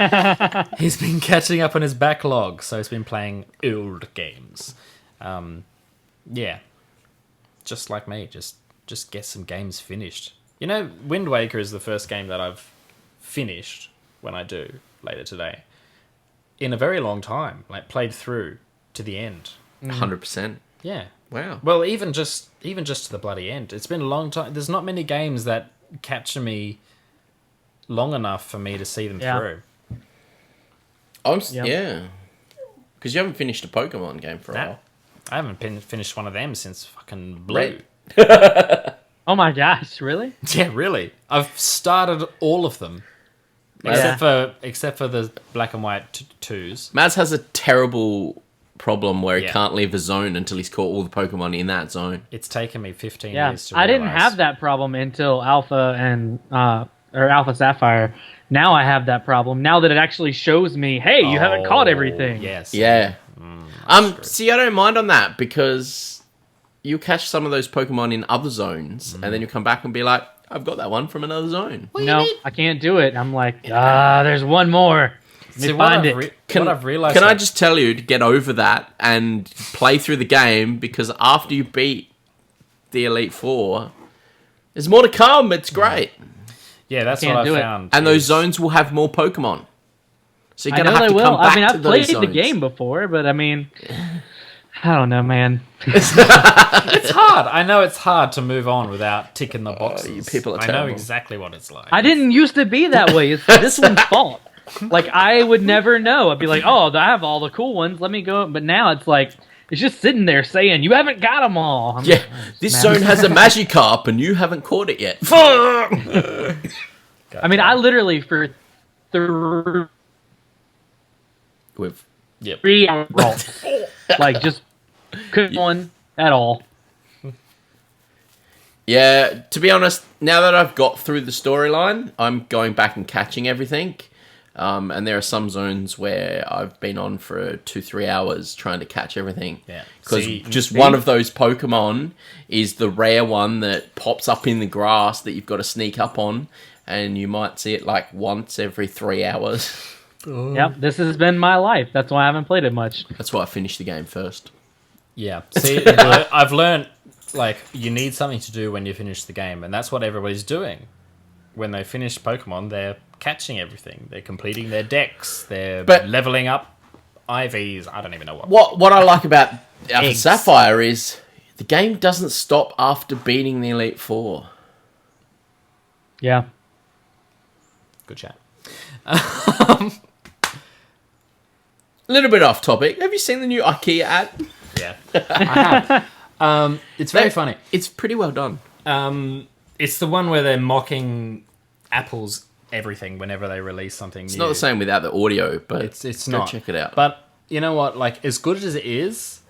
he's been catching up on his backlog, so he's been playing old games. Yeah. Just like me, just get some games finished. You know, Wind Waker is the first game that I've finished, when I do, later today, in a very long time. Like, played through to the end. 100%. Yeah. Wow. Well, even just to the bloody end. It's been a long time. There's not many games that capture me long enough for me to see them through. Yep. Yeah. Because you haven't finished a Pokemon game for a while. I haven't finished one of them since fucking Blue. Oh my gosh, really? Yeah, really. I've started all of them. Except for the black and white twos. Maz has a terrible problem where he Yeah. can't leave a zone until he's caught all the Pokemon in that zone. It's taken me 15 Yeah, years to I didn't realize. have that problem until Alpha and or Alpha Sapphire. Now I have that problem. Now that it actually shows me, hey, you haven't caught everything. Yes. Yeah. See, I don't mind on that because you catch some of those Pokemon in other zones and then you come back and be like, I've got that one from another zone. No, I can't do it. I'm like, there's one more. Let me See, what find I've it. what I've realized. Can I just tell you to get over that and play through the game because after you beat the Elite Four, there's more to come. It's great. Yeah, that's Can't what do I it. found. And those is- zones will have more Pokemon. So you're I going to know have they to come will. back I mean, to I've those played zones. the game before, but I mean, I don't know, man. It's hard. I know it's hard to move on without ticking the boxes. you people are I know terrible. exactly what it's like. I didn't used to be that way. It's this one's fault. Like, I would never know. I'd be like, oh, I have all the cool ones. Let me go. But now it's like, it's just sitting there saying, you haven't got them all. I'm Yeah, like, this man. zone has a Magikarp and you haven't caught it yet. I mean, I literally, for 3 With Yep. hours, like, just couldn't one at all. Yeah, to be honest, now that I've got through the storyline, I'm going back and catching everything. And there are some zones where I've been on for 2-3 hours trying to catch everything. Yeah. Because See- just one of those Pokemon is the rare one that pops up in the grass that you've got to sneak up on. And you might see it like once every 3 hours. Yep, this has been my life. That's why I haven't played it much. That's why I finished the game first. Yeah. See, I've learned, like, you need something to do when you finish the game, and that's what everybody's doing. When they finish Pokemon, they're catching everything. They're completing their decks. They're But- leveling up IVs. I don't even know what. What I like about Alpha Eggs. Sapphire is the game doesn't stop after beating the Elite Four. Yeah. Good chat. A little bit off topic. Have you seen the new IKEA ad? Yeah. I have. It's very funny. It's pretty well done. It's the one where they're mocking Apple's everything whenever they release something new. It's not the same without the audio, but It's go not. check it out. But you know what? Like, as good as it is,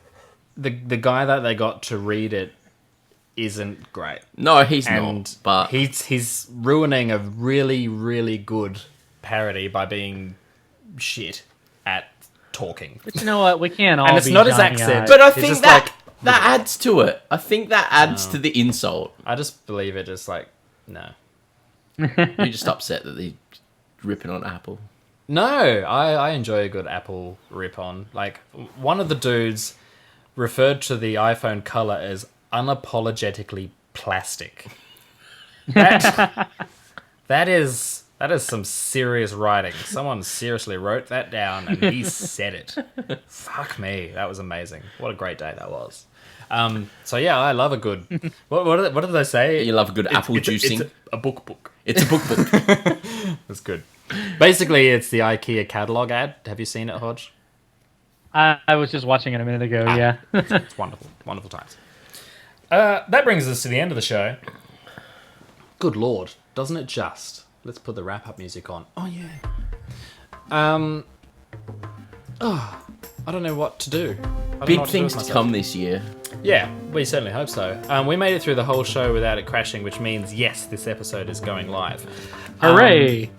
the guy that they got to read it isn't great. No, he's And not. But he's ruining a really, really good parody by being shit at talking. But you know what? We can't all And it's be not his Johnny accent. Ive. but I It's think just that like- that adds to it. I think that adds to the insult. I just believe it. Just like no. You're just upset that they're ripping on Apple. No, I enjoy a good Apple rip on. Like, one of the dudes referred to the iPhone color as unapologetically plastic. That is some serious writing. Someone seriously wrote that down and he said it. Fuck me, that was amazing. What a great day that was. So yeah, I love a good. What did they say? You love a good apple juicing. It's a book. It's a book. That's good. Basically, it's the IKEA catalog ad. Have you seen it, Hodge? I was just watching it a minute ago, yeah. It's wonderful. Wonderful times. That brings us to the end of the show. Good lord, doesn't it just? Let's put the wrap-up music on. Oh, yeah. I don't know what to do. I don't know Big what things do with to myself. come this year. Yeah, we certainly hope so. We made it through the whole show without it crashing, which means, yes, this episode is going live. Hooray!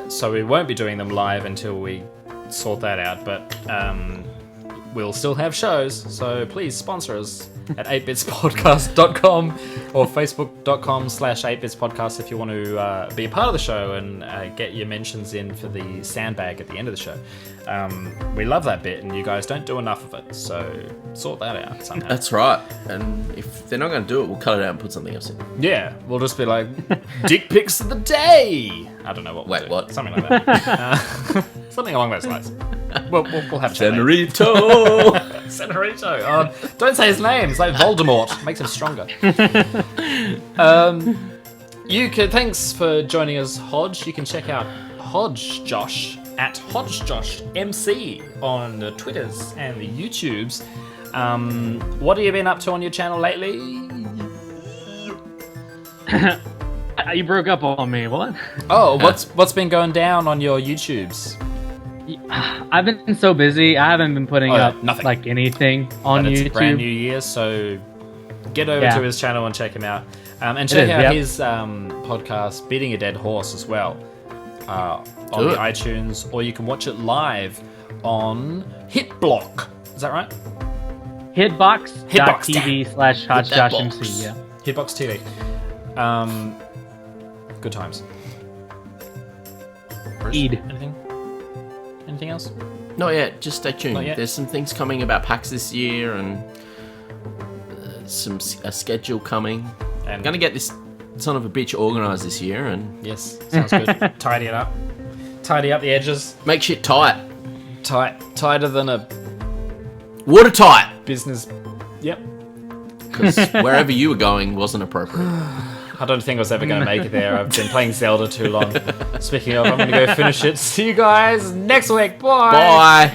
So we won't be doing them live until we sort that out, but we'll still have shows, so please sponsor us at 8bitspodcast.com or facebook.com/8bitspodcast if you want to be a part of the show and get your mentions in for the sandbag at the end of the show. We love that bit, and you guys don't do enough of it, so sort that out somehow. That's right. And if they're not going to do it, we'll cut it out and put something else in. Yeah, we'll just be like, dick pics of the day! I don't know what we'll Wait, do. what? Something like that. Something along those lines. We'll have a chat later. Senorito! Senorito. Oh, don't say his name. It's like Voldemort. Makes him stronger. Thanks for joining us, Hodge. You can check out HOJJOSH at HOJJOSH on the Twitters and the YouTubes. What have you been up to on your channel lately? You broke up on me. What? Oh, what's been going down on your YouTubes? I've been so busy. I haven't been putting up nothing. like anything on But YouTube. it's a brand new year, so get over to his channel and check him out. And check is, out yep. his podcast, Beating a Dead Horse, as well, on the iTunes, or you can watch it live on Hitblock. Is that right? Hitbox.tv/HOJJOSHMC. Yeah. Hitbox TV. Good times. Eid. Anything else? Not yet. Just stay tuned. Not yet. There's some things coming about PAX this year, and a schedule coming. I'm gonna get this son of a bitch organised this year, and Yes, sounds good. Tidy it up. Tidy up the edges. make shit tight, Tighter than a watertight. business. Yep. Because wherever you were going wasn't appropriate. I don't think I was ever going to make it there. I've been playing Zelda too long. Speaking of, I'm going to go finish it. See you guys next week. Bye. Bye.